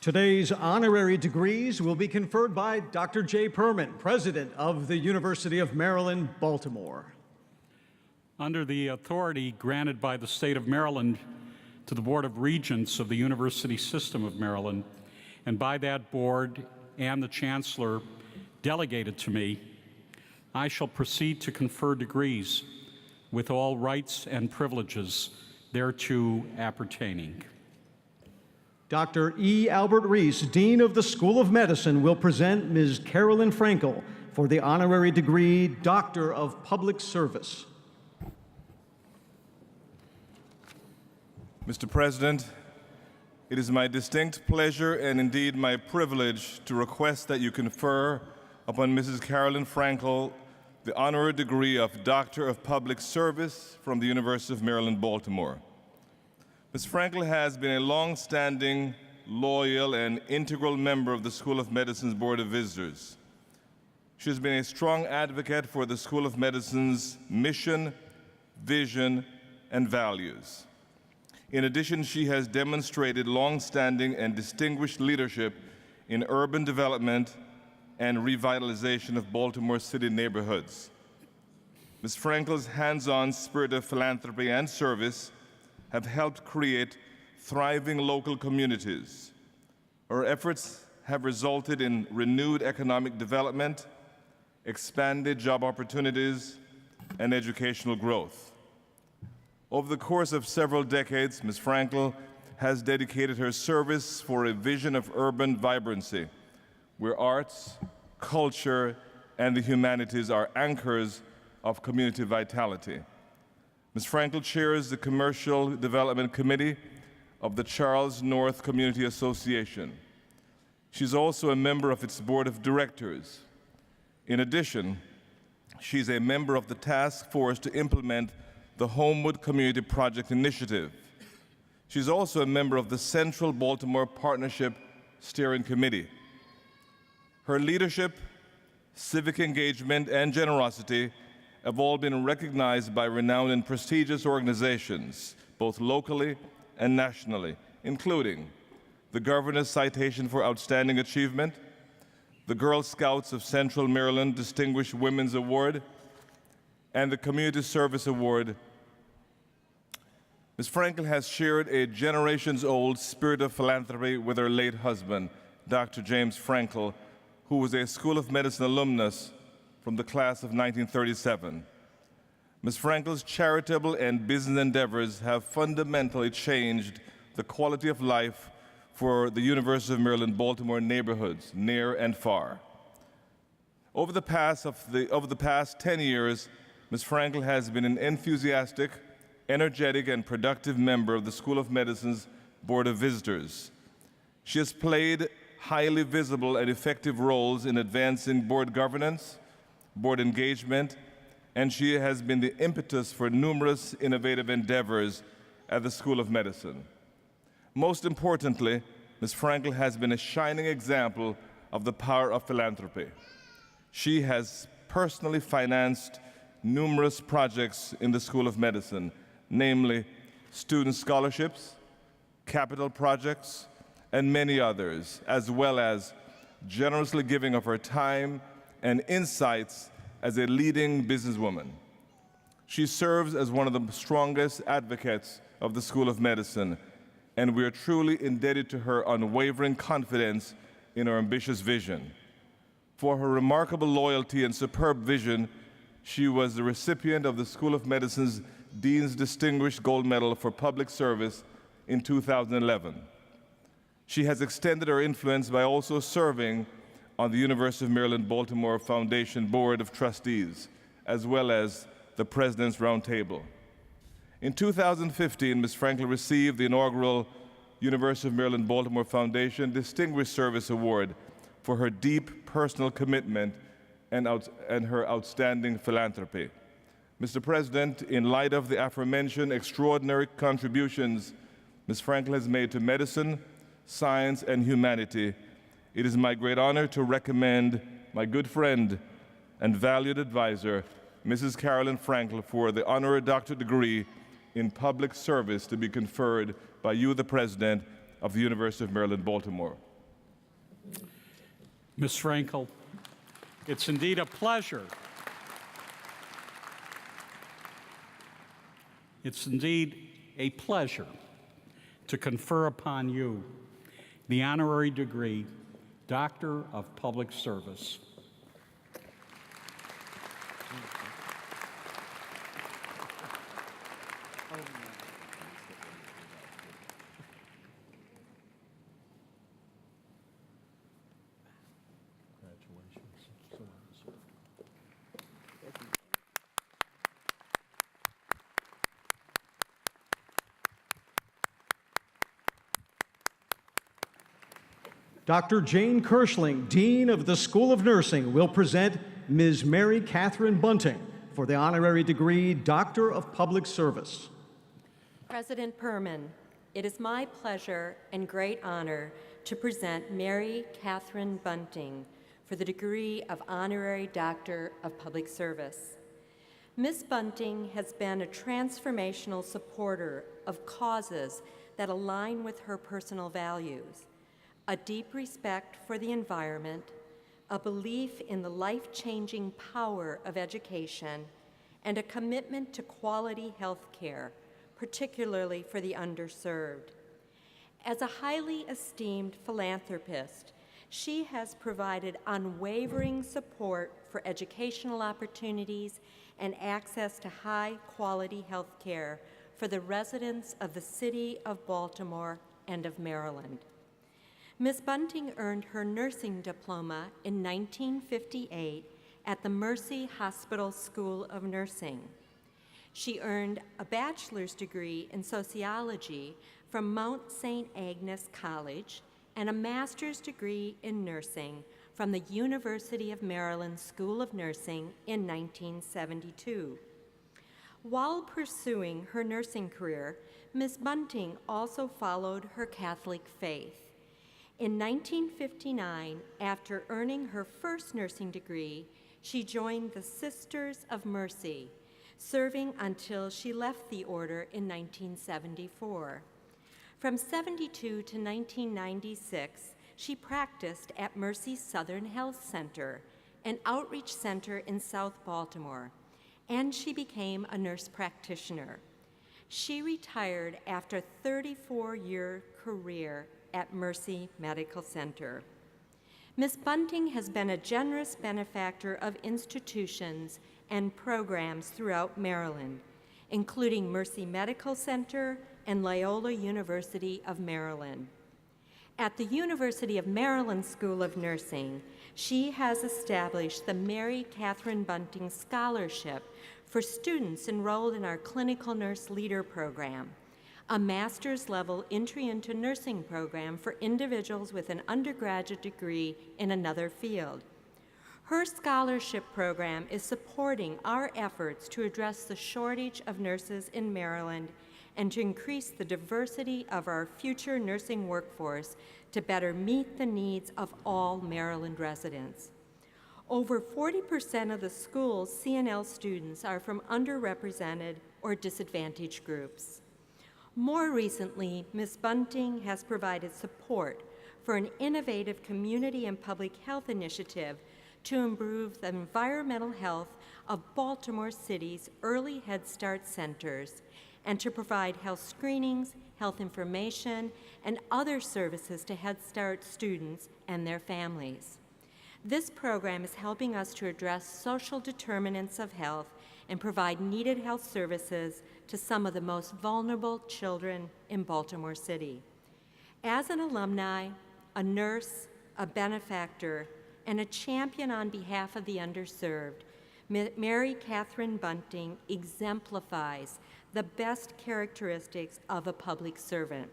A: Today's honorary degrees will be conferred by Dr. Jay Perman, President of the University of Maryland, Baltimore.
C: Under the authority granted by the state of Maryland to the Board of Regents of the University System of Maryland, and by that board and the Chancellor delegated to me, I shall proceed to confer degrees with all rights and privileges thereto appertaining.
A: Dr. E. Albert Reese, Dean of the School of Medicine, will present Ms. Carolyn Frankel for the honorary degree Doctor of Public Service.
H: Mr. President, it is my distinct pleasure and indeed my privilege to request that you confer upon Mrs. Carolyn Frankel the honorary degree of Doctor of Public Service from the University of Maryland, Baltimore. Ms. Frankel has been a long-standing, loyal, and integral member of the School of Medicine's Board of Visitors. She has been a strong advocate for the School of Medicine's mission, vision, and values. In addition, she has demonstrated long-standing and distinguished leadership in urban development and revitalization of Baltimore City neighborhoods. Ms. Frankel's hands-on spirit of philanthropy and service have helped create thriving local communities. Her efforts have resulted in renewed economic development, expanded job opportunities, and educational growth. Over the course of several decades, Ms. Frankel has dedicated her service for a vision of urban vibrancy, where arts, culture, and the humanities are anchors of community vitality. Ms. Frankel chairs the Commercial Development Committee of the Charles North Community Association. She's also a member of its board of directors. In addition, she's a member of the task force to implement the Homewood Community Project Initiative. She's also a member of the Central Baltimore Partnership Steering Committee. Her leadership, civic engagement, and generosity have all been recognized by renowned and prestigious organizations, both locally and nationally, including the Governor's Citation for Outstanding Achievement, the Girl Scouts of Central Maryland Distinguished Women's Award, and the Community Service Award. Ms. Frankel has shared a generations-old spirit of philanthropy with her late husband, Dr. James Frankel, who was a School of Medicine alumnus from the class of 1937. Ms. Frankel's charitable and business endeavors have fundamentally changed the quality of life for the University of Maryland Baltimore neighborhoods, near and far. Over the past 10 years, Ms. Frankel has been an enthusiastic, energetic, and productive member of the School of Medicine's Board of Visitors. She has played highly visible and effective roles in advancing board governance, board engagement, and she has been the impetus for numerous innovative endeavors at the School of Medicine. Most importantly, Ms. Frankel has been a shining example of the power of philanthropy. She has personally financed numerous projects in the School of Medicine, namely student scholarships, capital projects, and many others, as well as generously giving of her time and insights as a leading businesswoman. She serves as one of the strongest advocates of the School of Medicine, and we are truly indebted to her unwavering confidence in her ambitious vision. For her remarkable loyalty and superb vision, she was the recipient of the School of Medicine's Dean's Distinguished Gold Medal for Public Service in 2011. She has extended her influence by also serving on the University of Maryland Baltimore Foundation Board of Trustees, as well as the President's Roundtable. In 2015, Ms. Frankel received the inaugural University of Maryland Baltimore Foundation Distinguished Service Award for her deep personal commitment and her outstanding philanthropy. Mr. President, in light of the aforementioned extraordinary contributions Ms. Frankel has made to medicine, science, and humanity, it is my great honor to recommend my good friend and valued advisor, Mrs. Carolyn Frankel, for the honorary doctorate degree in public service to be conferred by you, the President of the University of Maryland, Baltimore.
C: Ms. Frankel, it's indeed a pleasure. It's indeed a pleasure to confer upon you the honorary degree, Doctor of Public Service.
A: Dr. Jane Kirschling, Dean of the School of Nursing, will present Ms. Mary Katherine Bunting for the honorary degree Doctor of Public Service.
I: President Perman, it is my pleasure and great honor to present Mary Katherine Bunting for the degree of Honorary Doctor of Public Service. Ms. Bunting has been a transformational supporter of causes that align with her personal values, a deep respect for the environment, a belief in the life-changing power of education, and a commitment to quality health care, particularly for the underserved. As a highly esteemed philanthropist, she has provided unwavering support for educational opportunities and access to high-quality health care for the residents of the city of Baltimore and of Maryland. Ms. Bunting earned her nursing diploma in 1958 at the Mercy Hospital School of Nursing. She earned a bachelor's degree in sociology from Mount St. Agnes College and a master's degree in nursing from the University of Maryland School of Nursing in 1972. While pursuing her nursing career, Ms. Bunting also followed her Catholic faith. In 1959, after earning her first nursing degree, she joined the Sisters of Mercy, serving until she left the order in 1974. From 72 to 1996, she practiced at Mercy Southern Health Center, an outreach center in South Baltimore, and she became a nurse practitioner. She retired after a 34-year career at Mercy Medical Center. Ms. Bunting has been a generous benefactor of institutions and programs throughout Maryland, including Mercy Medical Center and Loyola University of Maryland. At the University of Maryland School of Nursing, she has established the Mary Katherine Bunting Scholarship for students enrolled in our Clinical Nurse Leader Program, a master's level entry into nursing program for individuals with an undergraduate degree in another field. Her scholarship program is supporting our efforts to address the shortage of nurses in Maryland and to increase the diversity of our future nursing workforce to better meet the needs of all Maryland residents. Over 40% of the school's CNL students are from underrepresented or disadvantaged groups. More recently, Ms. Bunting has provided support for an innovative community and public health initiative to improve the environmental health of Baltimore City's early Head Start centers and to provide health screenings, health information, and other services to Head Start students and their families. This program is helping us to address social determinants of health and provide needed health services to some of the most vulnerable children in Baltimore City. As an alumni, a nurse, a benefactor, and a champion on behalf of the underserved, Mary Katherine Bunting exemplifies the best characteristics of a public servant.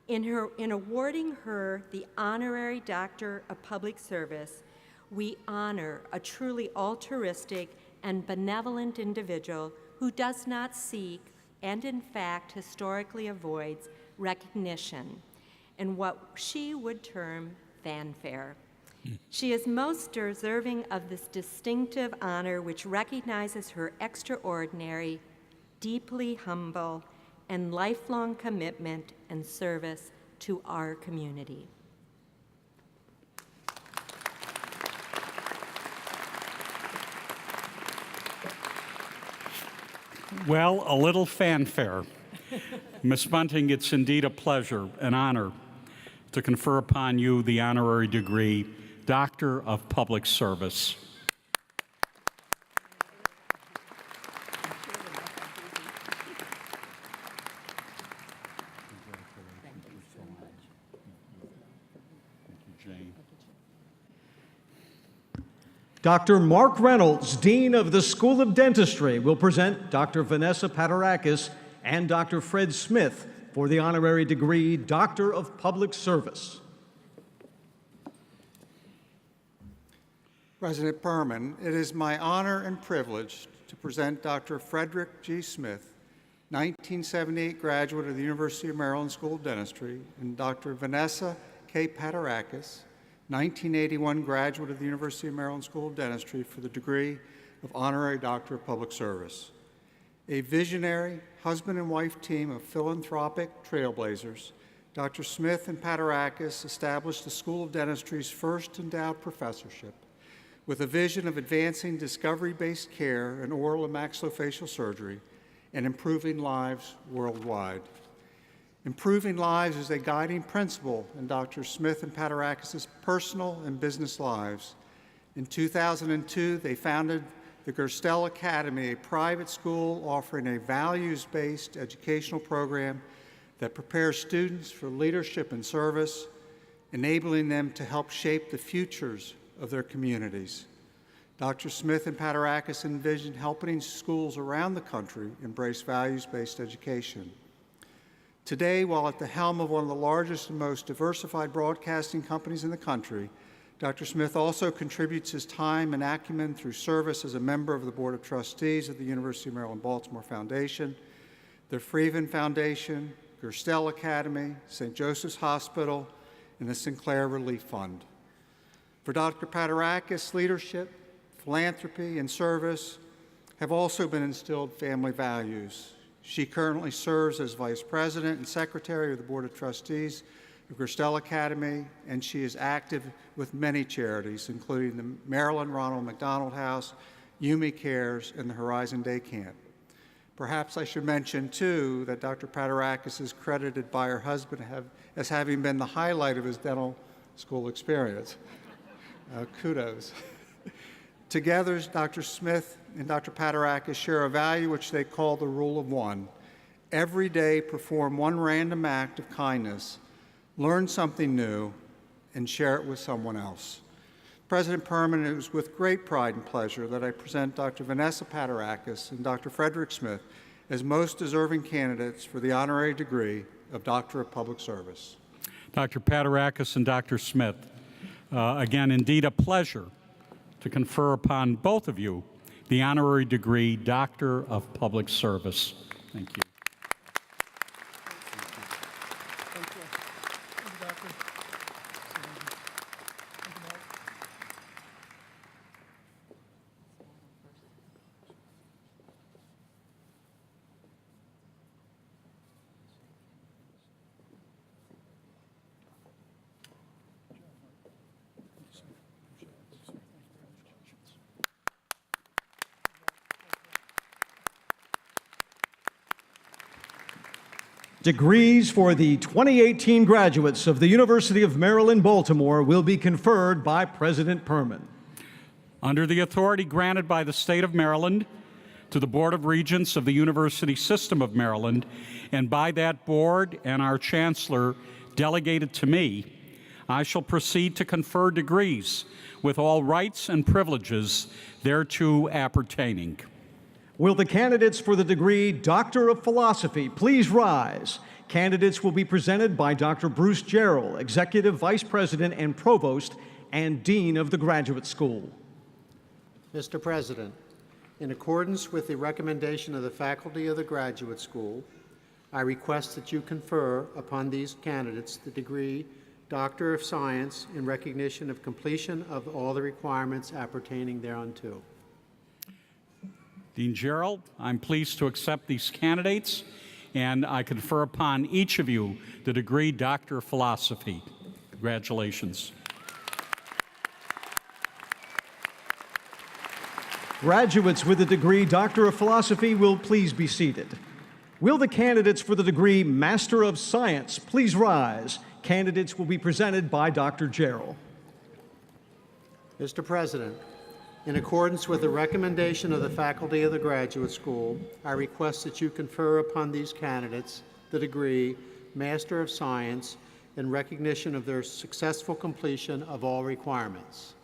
I: In awarding her the Honorary Doctor of Public Service, we honor a truly altruistic and benevolent individual who does not seek and in fact historically avoids recognition and what she would term fanfare. She is most deserving of this distinctive honor which recognizes her extraordinary, deeply humble, and lifelong commitment and service to our community.
C: Well, a little fanfare. Ms. Bunting, it's indeed a pleasure, an honor, to confer upon you the honorary degree, Doctor of Public Service.
A: Dr. Mark Reynolds, Dean of the School of Dentistry, will present Dr. Vanessa Patarakis and Dr. Fred Smith for the honorary degree, Doctor of Public Service.
J: President Perman, it is my honor and privilege to present Dr. Frederick G. Smith, 1978 graduate of the University of Maryland School of Dentistry, and Dr. Vanessa K. Patarakis, 1981 graduate of the University of Maryland School of Dentistry, for the degree of Honorary Doctor of Public Service. A visionary husband and wife team of philanthropic trailblazers, Dr. Smith and Patarakis established the School of Dentistry's first endowed professorship with a vision of advancing discovery-based care in oral and maxillofacial surgery and improving lives worldwide. Improving lives is a guiding principle in Dr. Smith and Patarakis' personal and business lives. In 2002, they founded the Gerstel Academy, a private school offering a values-based educational program that prepares students for leadership and service, enabling them to help shape the futures of their communities. Dr. Smith and Patarakis envisioned helping schools around the country embrace values-based education. Today, while at the helm of one of the largest and most diversified broadcasting companies in the country, Dr. Smith also contributes his time and acumen through service as a member of the Board of Trustees of the University of Maryland Baltimore Foundation, the Freeven Foundation, Gerstel Academy, St. Joseph's Hospital, and the Sinclair Relief Fund. For Dr. Patarakis, leadership, philanthropy, and service have also been instilled family values. She currently serves as Vice President and Secretary of the Board of Trustees of Gerstel Academy, and she is active with many charities, including the Maryland Ronald McDonald House, UMB Cares, and the Horizon Day Camp. Perhaps I should mention, too, that Dr. Patarakis is credited by her husband as having been the highlight of his dental school experience. Kudos. Together, Dr. Smith and Dr. Patarakis share a value which they call the rule of one. Every day, perform one random act of kindness, learn something new, and share it with someone else. President Perman, it is with great pride and pleasure that I present Dr. Vanessa Patarakis and Dr. Frederick Smith as most deserving candidates for the honorary degree of Doctor of Public Service.
C: Dr. Patarakis and Dr. Smith, again, indeed a pleasure to confer upon both of you the honorary degree, Doctor of Public Service. Thank you.
A: Degrees for the 2018 graduates of the University of Maryland, Baltimore will be conferred by President Perman.
C: Under the authority granted by the State of Maryland to the Board of Regents of the University System of Maryland, and by that board and our Chancellor delegated to me, I shall proceed to confer degrees with all rights and privileges thereto appertaining.
A: Will the candidates for the degree Doctor of Philosophy please rise? Candidates will be presented by Dr. Bruce Jarrell, Executive Vice President and Provost and Dean of the Graduate School.
K: Mr. President, in accordance with the recommendation of the faculty of the Graduate School, I request that you confer upon these candidates the degree Doctor of Science in recognition of completion of all the requirements appertaining thereunto.
C: Dean Jarrell, I'm pleased to accept these candidates, and I confer upon each of you the degree Doctor of Philosophy. Congratulations.
A: Graduates with the degree Doctor of Philosophy will please be seated. Will the candidates for the degree Master of Science please rise? Candidates will be presented by Dr. Gerald.
K: Mr. President, in accordance with the recommendation of the faculty of the graduate school, I request that you confer upon these candidates the degree Master of Science in recognition of their successful completion of all requirements.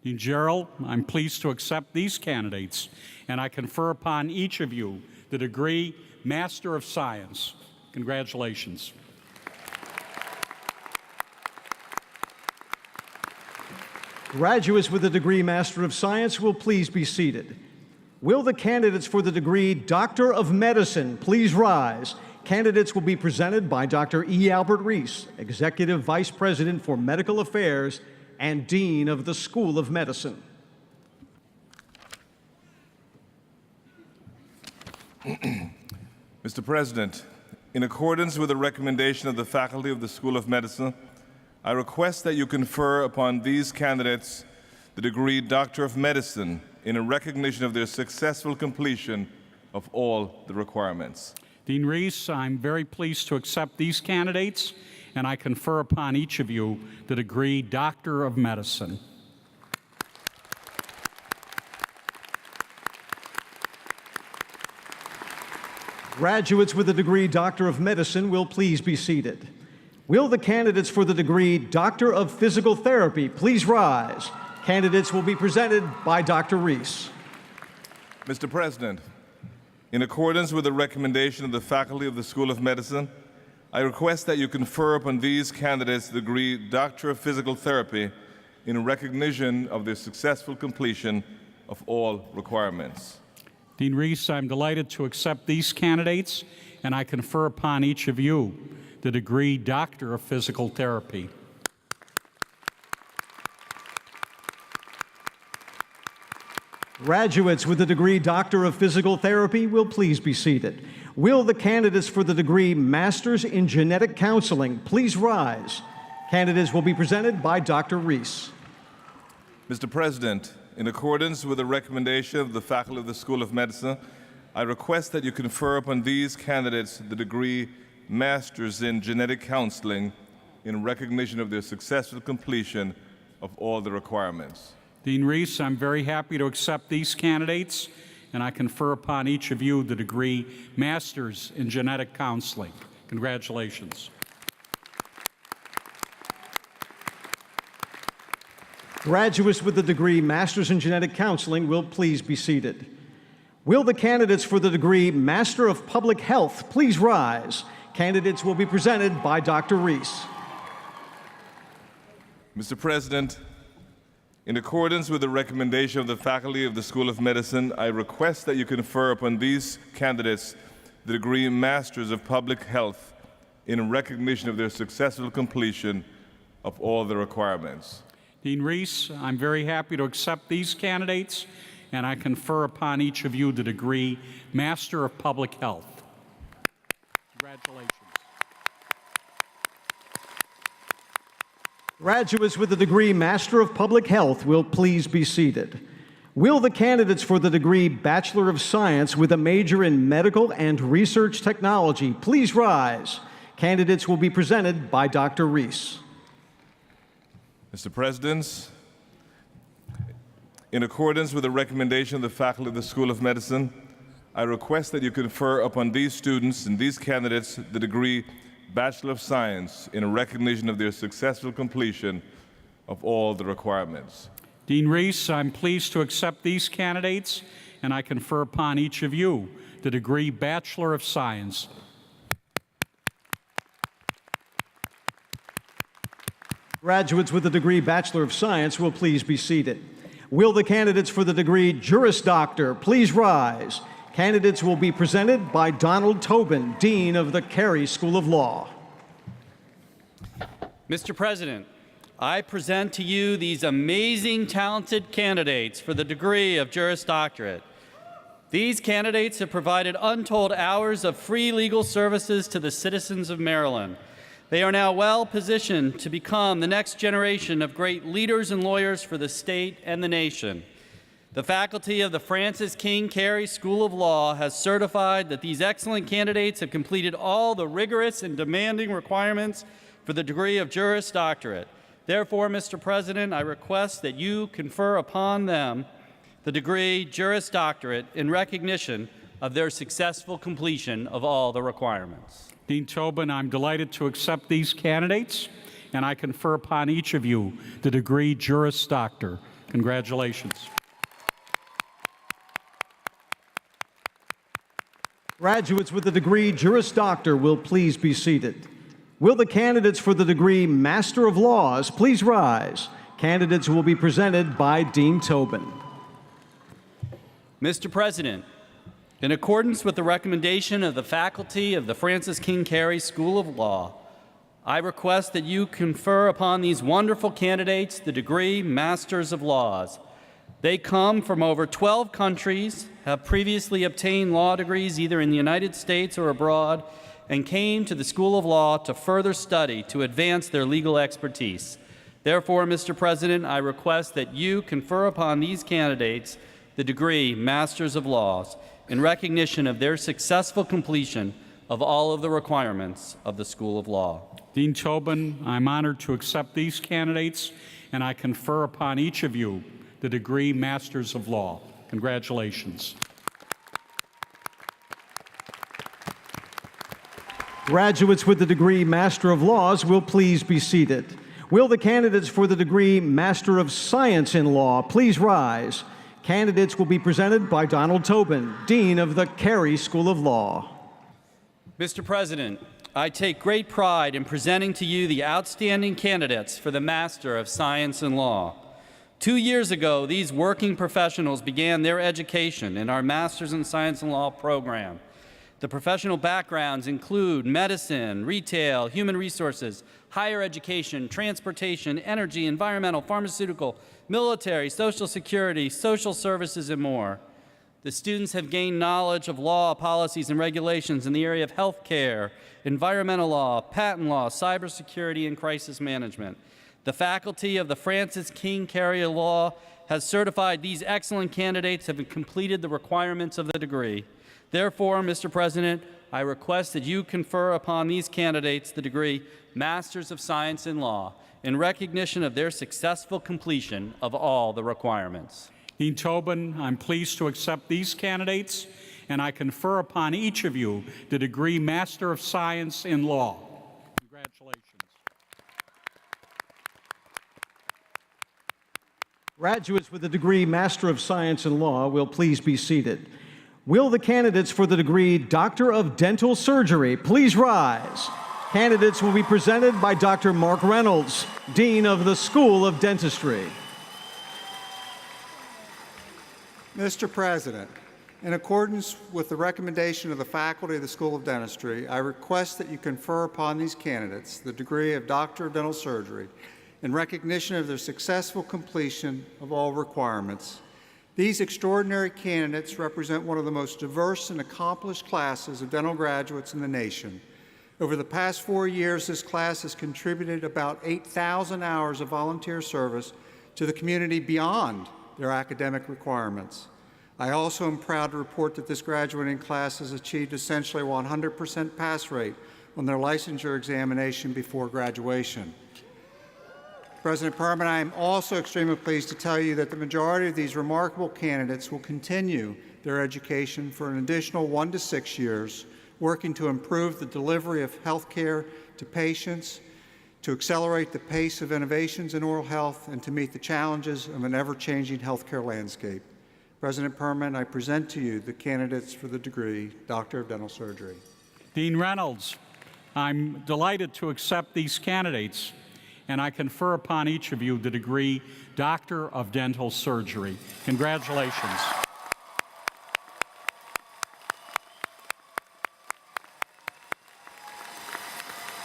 C: Dean Gerald, I'm pleased to accept these candidates, and I confer upon each of you the degree Master of Science. Congratulations.
A: Graduates with the degree Master of Science will please be seated. Will the candidates for the degree Doctor of Medicine please rise? Candidates will be presented by Dr. E. Albert Reese, Executive Vice President for Medical Affairs and Dean of the School of Medicine.
H: Mr. President, in accordance with the recommendation of the faculty of the School of Medicine, I request that you confer upon these candidates the degree Doctor of Medicine in recognition of their successful completion of all the requirements.
C: Dean Reese, I'm very pleased to accept these candidates, and I confer upon each of you the degree Doctor of Medicine.
A: Graduates with the degree Doctor of Medicine will please be seated. Will the candidates for the degree Doctor of Physical Therapy please rise? Candidates will be presented by Dr. Reese.
H: Mr. President, in accordance with the recommendation of the faculty of the School of Medicine, I request that you confer upon these candidates the degree Doctor of Physical Therapy in recognition of their successful completion of all requirements.
C: Dean Reese, I'm delighted to accept these candidates, and I confer upon each of you the degree Doctor of Physical Therapy.
A: Graduates with the degree Doctor of Physical Therapy will please be seated. Will the candidates for the degree Masters in Genetic Counseling please rise? Candidates will be presented by Dr. Reese.
H: Mr. President, in accordance with the recommendation of the faculty of the School of Medicine, I request that you confer upon these candidates the degree Masters in Genetic Counseling in recognition of their successful completion of all the requirements.
C: Dean Reese, I'm very happy to accept these candidates, and I confer upon each of you the degree Masters in Genetic Counseling. Congratulations.
A: Graduates with the degree Masters in Genetic Counseling will please be seated. Will the candidates for the degree Master of Public Health please rise? Candidates will be presented by Dr. Reese.
H: Mr. President, in accordance with the recommendation of the faculty of the School of Medicine, I request that you confer upon these candidates the degree Masters of Public Health in recognition of their successful completion of all the requirements.
C: Dean Reese, I'm very happy to accept these candidates, and I confer upon each of you the degree Master of Public Health. Congratulations.
A: Graduates with the degree Master of Public Health will please be seated. Will the candidates for the degree Bachelor of Science with a major in Medical and Research Technology please rise? Candidates will be presented by Dr. Reese.
H: Mr. President, in accordance with the recommendation of the faculty of the School of Medicine, I request that you confer upon these students and these candidates the degree Bachelor of Science in recognition of their successful completion of all the requirements.
C: Dean Reese, I'm pleased to accept these candidates, and I confer upon each of you the degree Bachelor of Science.
A: Graduates with the degree Bachelor of Science will please be seated. Will the candidates for the degree Juris Doctor please rise? Candidates will be presented by Donald Tobin, Dean of the Carey School of Law.
L: Mr. President, I present to you these amazing, talented candidates for the degree of Juris Doctorate. These candidates have provided untold hours of free legal services to the citizens of Maryland. They are now well positioned to become the next generation of great leaders and lawyers for the state and the nation. The faculty of the Francis King Carey School of Law has certified that these excellent candidates have completed all the rigorous and demanding requirements for the degree of Juris Doctorate. Therefore, Mr. President, I request that you confer upon them the degree Juris Doctorate in recognition of their successful completion of all the requirements.
C: Dean Tobin, I'm delighted to accept these candidates, and I confer upon each of you the degree Juris Doctor. Congratulations.
A: Graduates with the degree Juris Doctor will please be seated. Will the candidates for the degree Master of Laws please rise? Candidates will be presented by Dean Tobin.
L: Mr. President, in accordance with the recommendation of the faculty of the Francis King Carey School of Law, I request that you confer upon these wonderful candidates the degree Masters of Laws. They come from over 12 countries, have previously obtained law degrees either in the United States or abroad, and came to the School of Law to further study to advance their legal expertise. Therefore, Mr. President, I request that you confer upon these candidates the degree Masters of Laws in recognition of their successful completion of all of the requirements of the School of Law.
C: Dean Tobin, I'm honored to accept these candidates, and I confer upon each of you the degree Masters of Law. Congratulations.
A: Graduates with the degree Master of Laws will please be seated. Will the candidates for the degree Master of Science in Law please rise? Candidates will be presented by Donald Tobin, Dean of the Carey School of Law.
L: Mr. President, I take great pride in presenting to you the outstanding candidates for the Master of Science in Law. 2 years ago, these working professionals began their education in our Masters in Science and Law program. The professional backgrounds include medicine, retail, human resources, higher education, transportation, energy, environmental, pharmaceutical, military, social security, social services, and more. The students have gained knowledge of law, policies, and regulations in the area of health care, environmental law, patent law, cybersecurity, and crisis management. The faculty of the Francis King Carey Law has certified these excellent candidates have completed the requirements of the degree. Therefore, Mr. President, I request that you confer upon these candidates the degree Masters of Science in Law in recognition of their successful completion of all the requirements.
C: Dean Tobin, I'm pleased to accept these candidates, and I confer upon each of you the degree Master of Science in Law. Congratulations.
A: Graduates with the degree Master of Science in Law will please be seated. Will the candidates for the degree Doctor of Dental Surgery please rise? Candidates will be presented by Dr. Mark Reynolds, Dean of the School of Dentistry.
J: Mr. President, in accordance with the recommendation of the faculty of the School of Dentistry, I request that you confer upon these candidates the degree of Doctor of Dental Surgery in recognition of their successful completion of all requirements. These extraordinary candidates represent one of the most diverse and accomplished classes of dental graduates in the nation. Over the past 4 years, this class has contributed about 8,000 hours of volunteer service to the community beyond their academic requirements. I also am proud to report that this graduating class has achieved essentially 100% pass rate on their licensure examination before graduation. President Perman, I am also extremely pleased to tell you that the majority of these remarkable candidates will continue their education for an additional 1 to 6 years, working to improve the delivery of health care to patients, to accelerate the pace of innovations in oral health, and to meet the challenges of an ever-changing healthcare landscape. President Perman, I present to you the candidates for the degree Doctor of Dental Surgery.
C: Dean Reynolds, I'm delighted to accept these candidates, and I confer upon each of you the degree Doctor of Dental Surgery. Congratulations.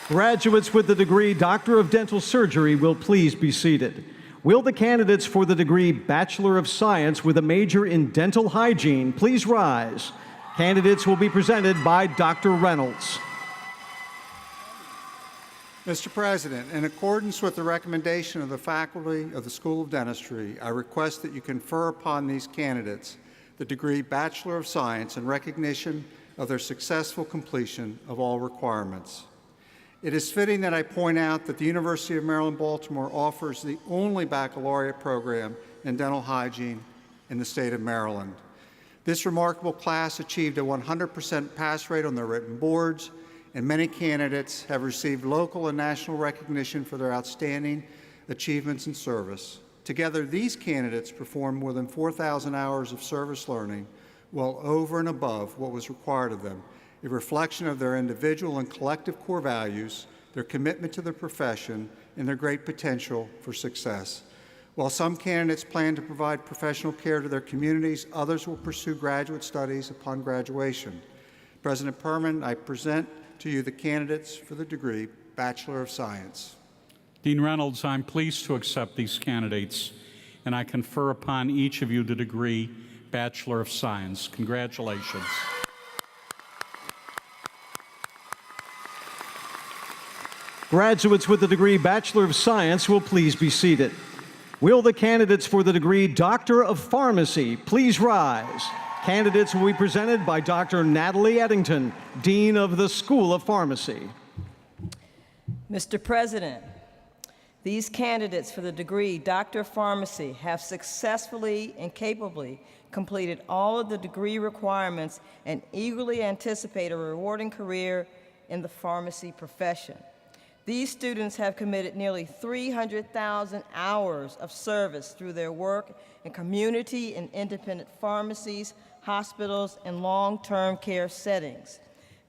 A: Graduates with the degree Doctor of Dental Surgery will please be seated. Will the candidates for the degree Bachelor of Science with a major in dental hygiene please rise? Candidates will be presented by Dr. Reynolds.
J: Mr. President, in accordance with the recommendation of the faculty of the School of Dentistry, I request that you confer upon these candidates the degree Bachelor of Science in recognition of their successful completion of all requirements. It is fitting that I point out that the University of Maryland, Baltimore offers the only baccalaureate program in dental hygiene in the state of Maryland. This remarkable class achieved a 100% pass rate on their written boards, and many candidates have received local and national recognition for their outstanding achievements in service. Together, these candidates performed more than 4,000 hours of service learning, well over and above what was required of them, a reflection of their individual and collective core values, their commitment to their profession, and their great potential for success. While some candidates plan to provide professional care to their communities, others will pursue graduate studies upon graduation. President Perman, I present to you the candidates for the degree Bachelor of Science.
C: Dean Reynolds, I'm pleased to accept these candidates, and I confer upon each of you the degree Bachelor of Science. Congratulations.
A: Graduates with the degree Bachelor of Science will please be seated. Will the candidates for the degree Doctor of Pharmacy please rise? Candidates will be presented by Dr. Natalie Eddington, Dean of the School of Pharmacy.
M: Mr. President, these candidates for the degree Doctor of Pharmacy have successfully and capably completed all of the degree requirements and eagerly anticipate a rewarding career in the pharmacy profession. These students have committed nearly 300,000 hours of service through their work in community and independent pharmacies, hospitals, and long-term care settings.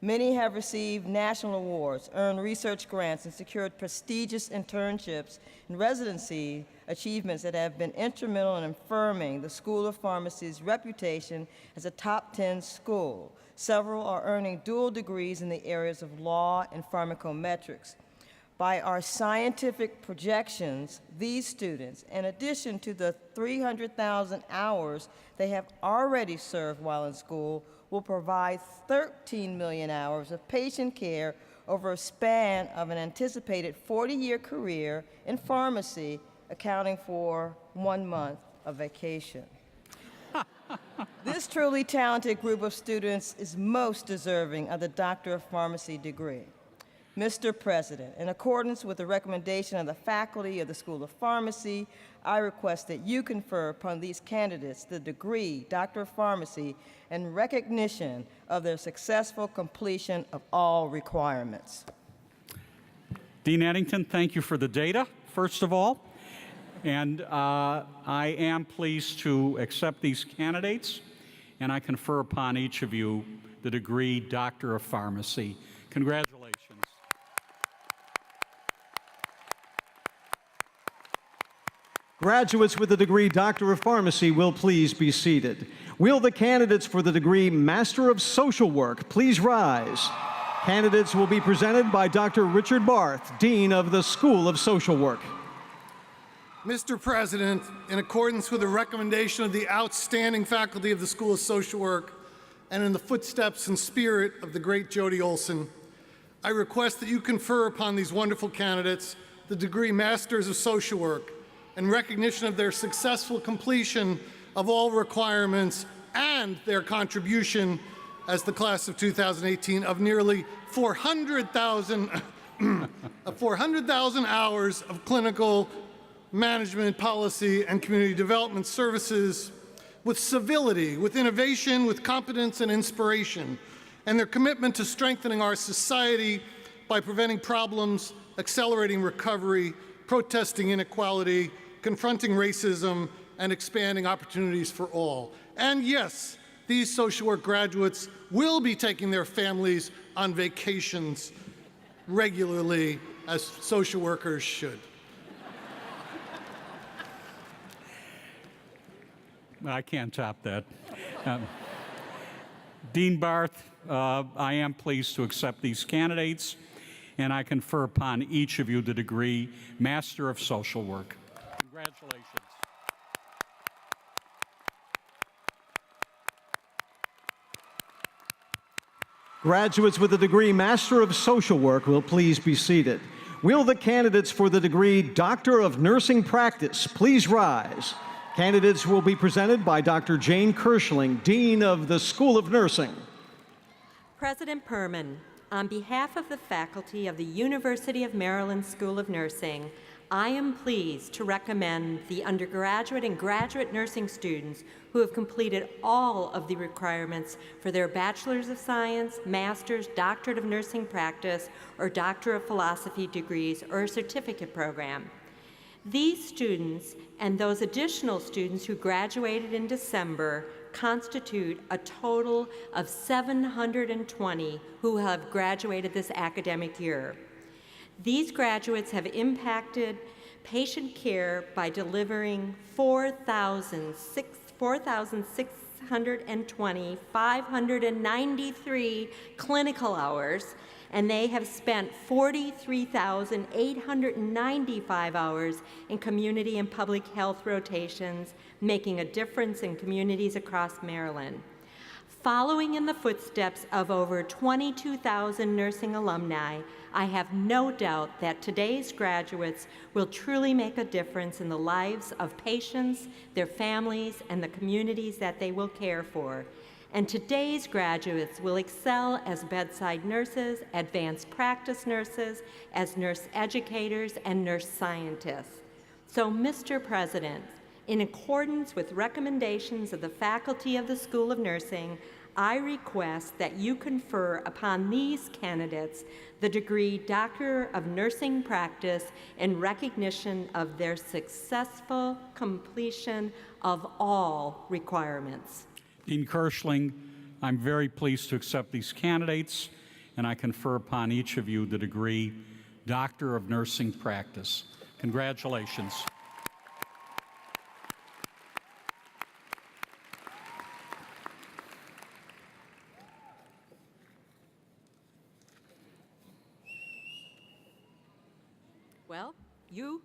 M: Many have received national awards, earned research grants, and secured prestigious internships and residency achievements that have been instrumental in affirming the School of Pharmacy's reputation as a top 10 school. Several are earning dual degrees in the areas of law and pharmacometrics. By our scientific projections, these students, in addition to the 300,000 hours they have already served while in school, will provide 13 million hours of patient care over a span of an anticipated 40-year career in pharmacy, accounting for 1 month of vacation. This truly talented group of students is most deserving of the Doctor of Pharmacy degree. Mr. President, in accordance with the recommendation of the faculty of the School of Pharmacy, I request that you confer upon these candidates the degree Doctor of Pharmacy in recognition of their successful completion of all requirements.
C: Dean Eddington, thank you for the data, first of all. And I am pleased to accept these candidates, and I confer upon each of you the degree Doctor of Pharmacy. Congratulations.
A: Graduates with the degree Doctor of Pharmacy will please be seated. Will the candidates for the degree Master of Social Work please rise? Candidates will be presented by Dr. Richard Barth, Dean of the School of Social Work.
N: Mr. President, in accordance with the recommendation of the outstanding faculty of the School of Social Work and in the footsteps and spirit of the great Jody Olson, I request that you confer upon these wonderful candidates the degree Masters of Social Work in recognition of their successful completion of all requirements and their contribution as the class of 2018 of nearly 400,000 hours of clinical management, policy, and community development services with civility, with innovation, with competence and inspiration, and their commitment to strengthening our society by preventing problems, accelerating recovery, protesting inequality, confronting racism, and expanding opportunities for all. And yes, these social work graduates will be taking their families on vacations regularly, as social workers should.
C: I can't top that. Dean Barth, I am pleased to accept these candidates, and I confer upon each of you the degree Master of Social Work. Congratulations.
A: Graduates with the degree Master of Social Work will please be seated. Will the candidates for the degree Doctor of Nursing Practice please rise? Candidates will be presented by Dr. Jane Kirschling, Dean of the School of Nursing.
I: President Perman, on behalf of the faculty of the University of Maryland School of Nursing, I am pleased to recommend the undergraduate and graduate nursing students who have completed all of the requirements for their Bachelor's of Science, Master's, Doctorate of Nursing Practice, or Doctor of Philosophy degrees or a certificate program. These students and those additional students who graduated in December constitute a total of 720 who have graduated this academic year. These graduates have impacted patient care by delivering 4,620, 593 clinical hours, and they have spent 43,895 hours in community and public health rotations, making a difference in communities across Maryland. Following in the footsteps of over 22,000 nursing alumni, I have no doubt that today's graduates will truly make a difference in the lives of patients, their families, and the communities that they will care for. And today's graduates will excel as bedside nurses, advanced practice nurses, as nurse educators, and nurse scientists. So, Mr. President, in accordance with recommendations of the faculty of the School of Nursing, I request that you confer upon these candidates the degree Doctor of Nursing Practice in recognition of their successful completion of all requirements.
C: Dean Kirschling, I'm very pleased to accept these candidates, and I confer upon each of you the degree Doctor of Nursing Practice. Congratulations.
I: Well, you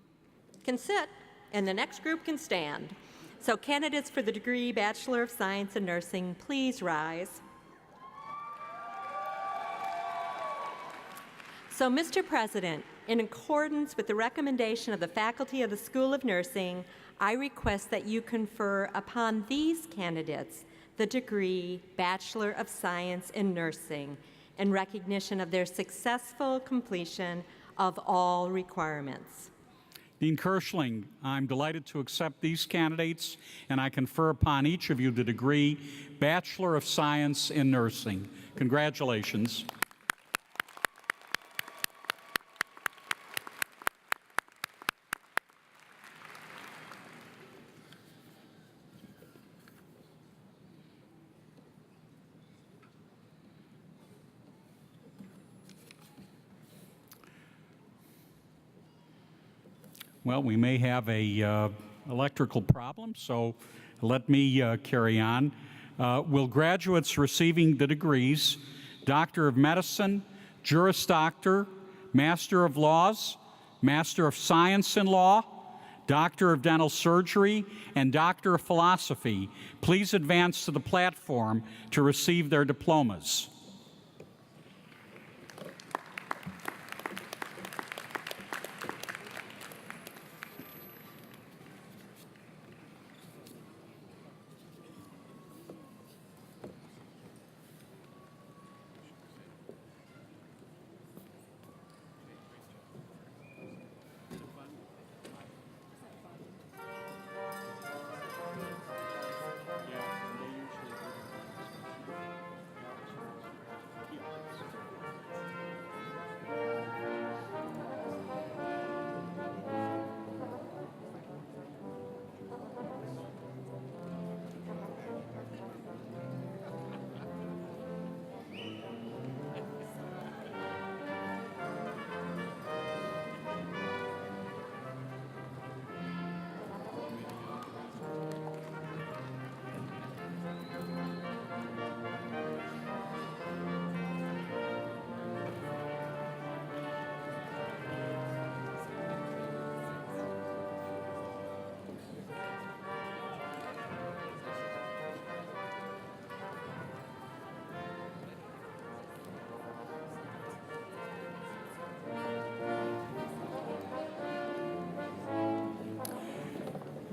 I: can sit, and the next group can stand. So candidates for the degree Bachelor of Science in Nursing, please rise. So, Mr. President, in accordance with the recommendation of the faculty of the School of Nursing, I request that you confer upon these candidates the degree Bachelor of Science in Nursing in recognition of their successful completion of all requirements.
C: Dean Kirschling, I'm delighted to accept these candidates, and I confer upon each of you the degree Bachelor of Science in Nursing. Congratulations. Well, we may have a electrical problem, so let me carry on. Will graduates receiving the degrees Doctor of Medicine, Juris Doctor, Master of Laws, Master of Science in Law, Doctor of Dental Surgery, and Doctor of Philosophy please advance to the platform to receive their diplomas?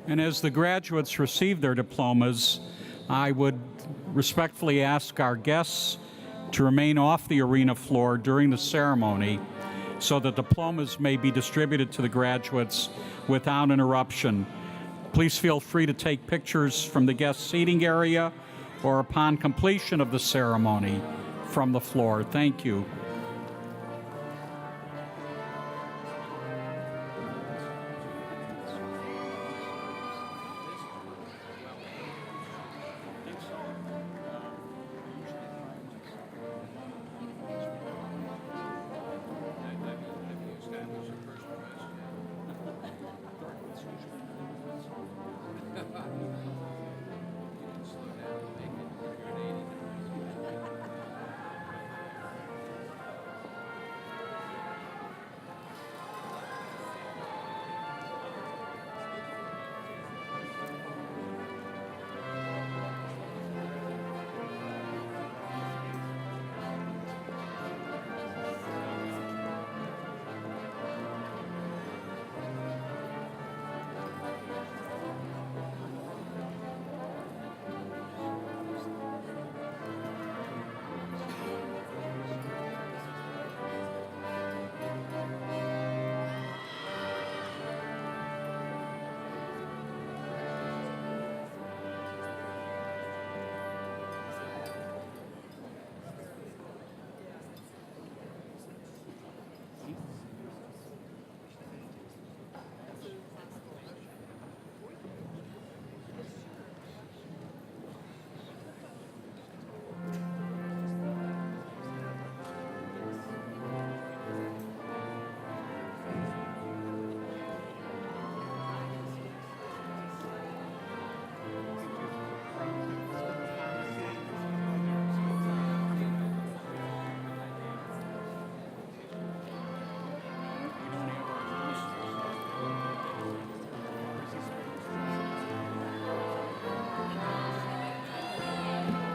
C: And as the graduates receive their diplomas, I would respectfully ask our guests to remain off the arena floor during the ceremony so that diplomas may be distributed to the graduates without interruption. Please feel free to take pictures from the guest seating area or upon completion of the ceremony from the floor. Thank you.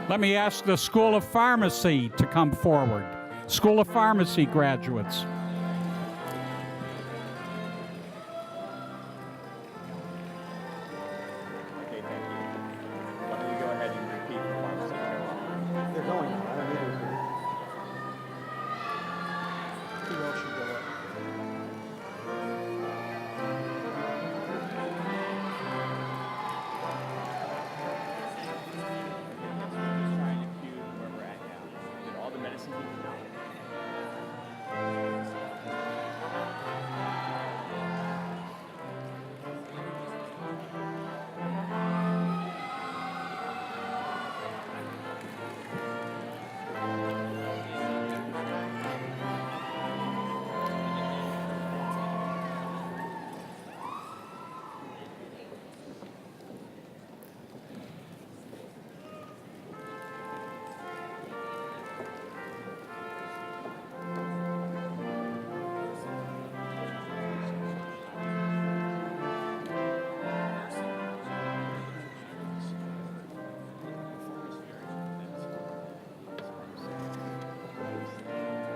C: Let me ask the School of Pharmacy to come forward. School of Pharmacy graduates.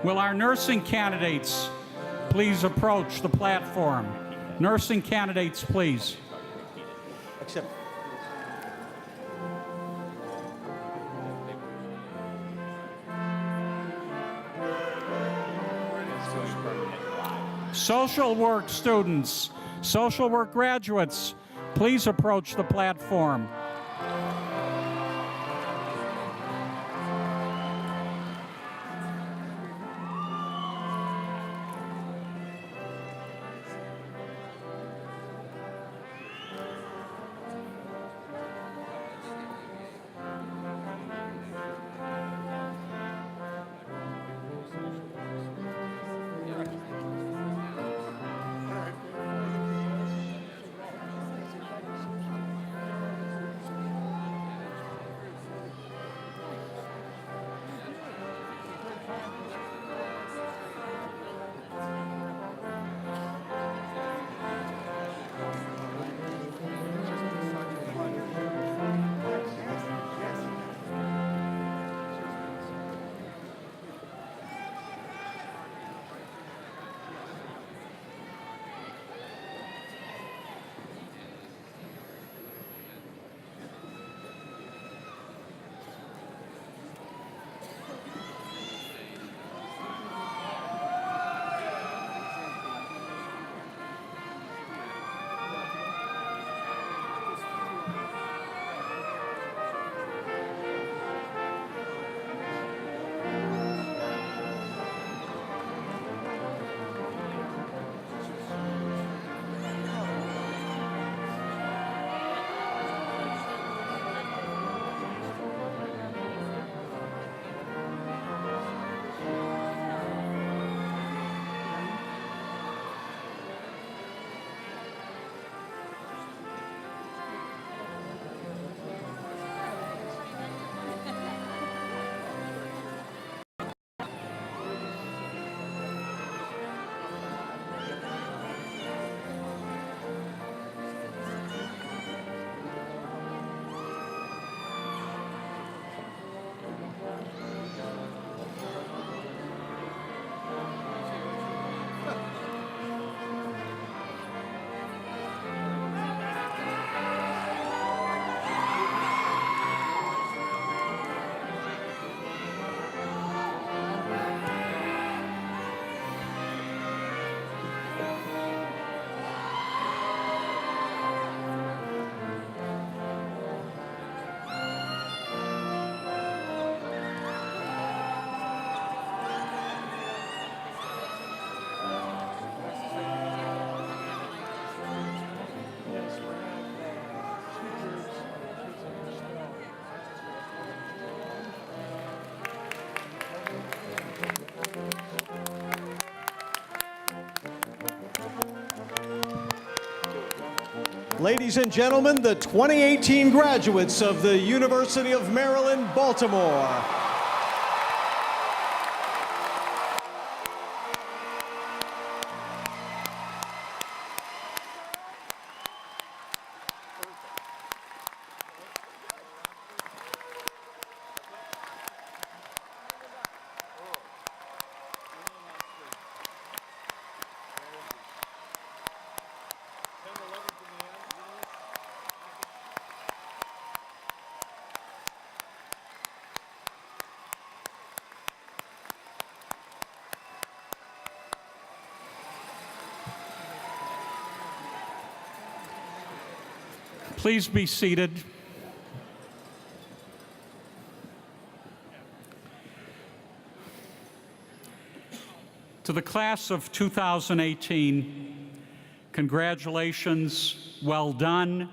C: Will our nursing candidates please approach the platform? Nursing candidates, please. Social work students, social work graduates, please approach the platform.
A: Ladies and gentlemen, the 2018 graduates of the University of Maryland, Baltimore.
C: Please be seated. To the class of 2018, congratulations, well done.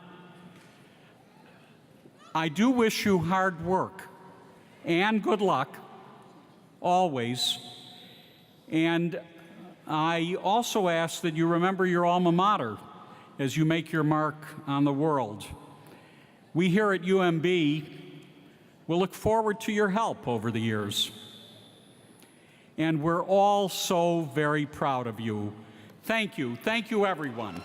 C: I do wish you hard work and good luck, always. And I also ask that you remember your alma mater as you make your mark on the world. We here at UMB will look forward to your help over the years. And we're all so very proud of you. Thank you. Thank you, everyone.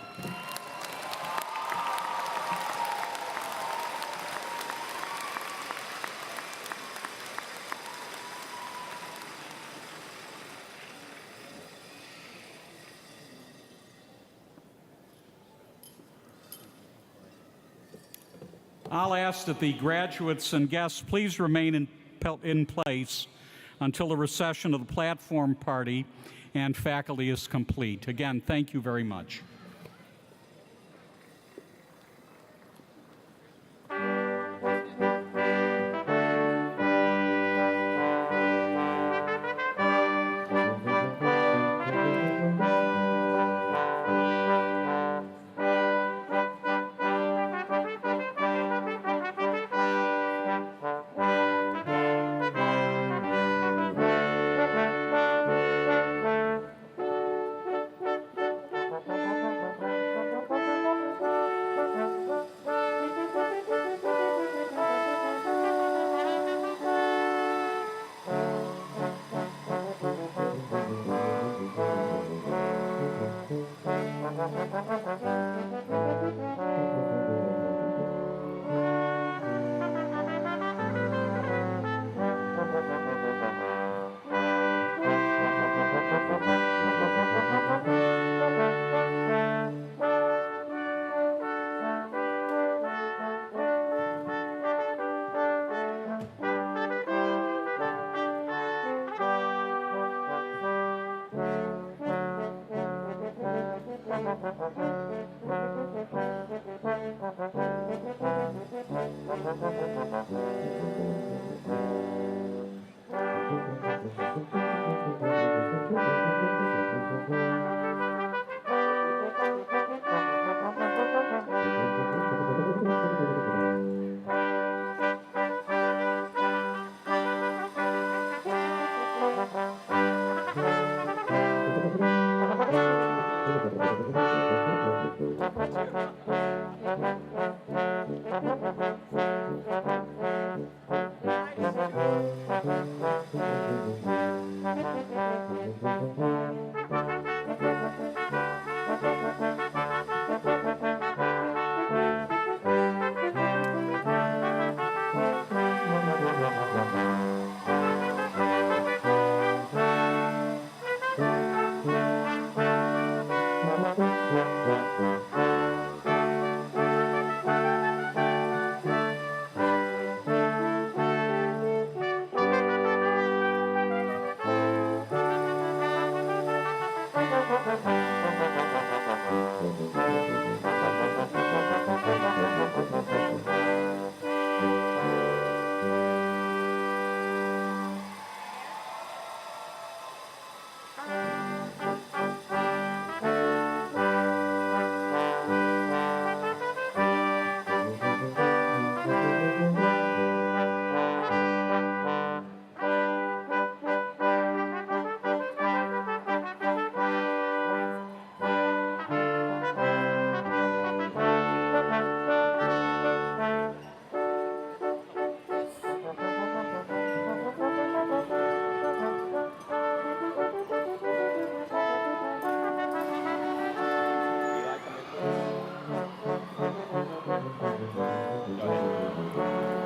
C: I'll ask that the graduates and guests please remain in place until the recession of the platform party and faculty is complete. Again, thank you very much.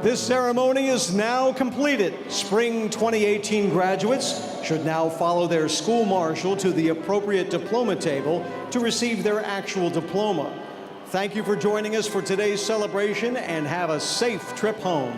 A: This ceremony is now completed. Spring 2018 graduates should now follow their school marshal to the appropriate diploma table to receive their actual diploma. Thank you for joining us for today's celebration, and have a safe trip home.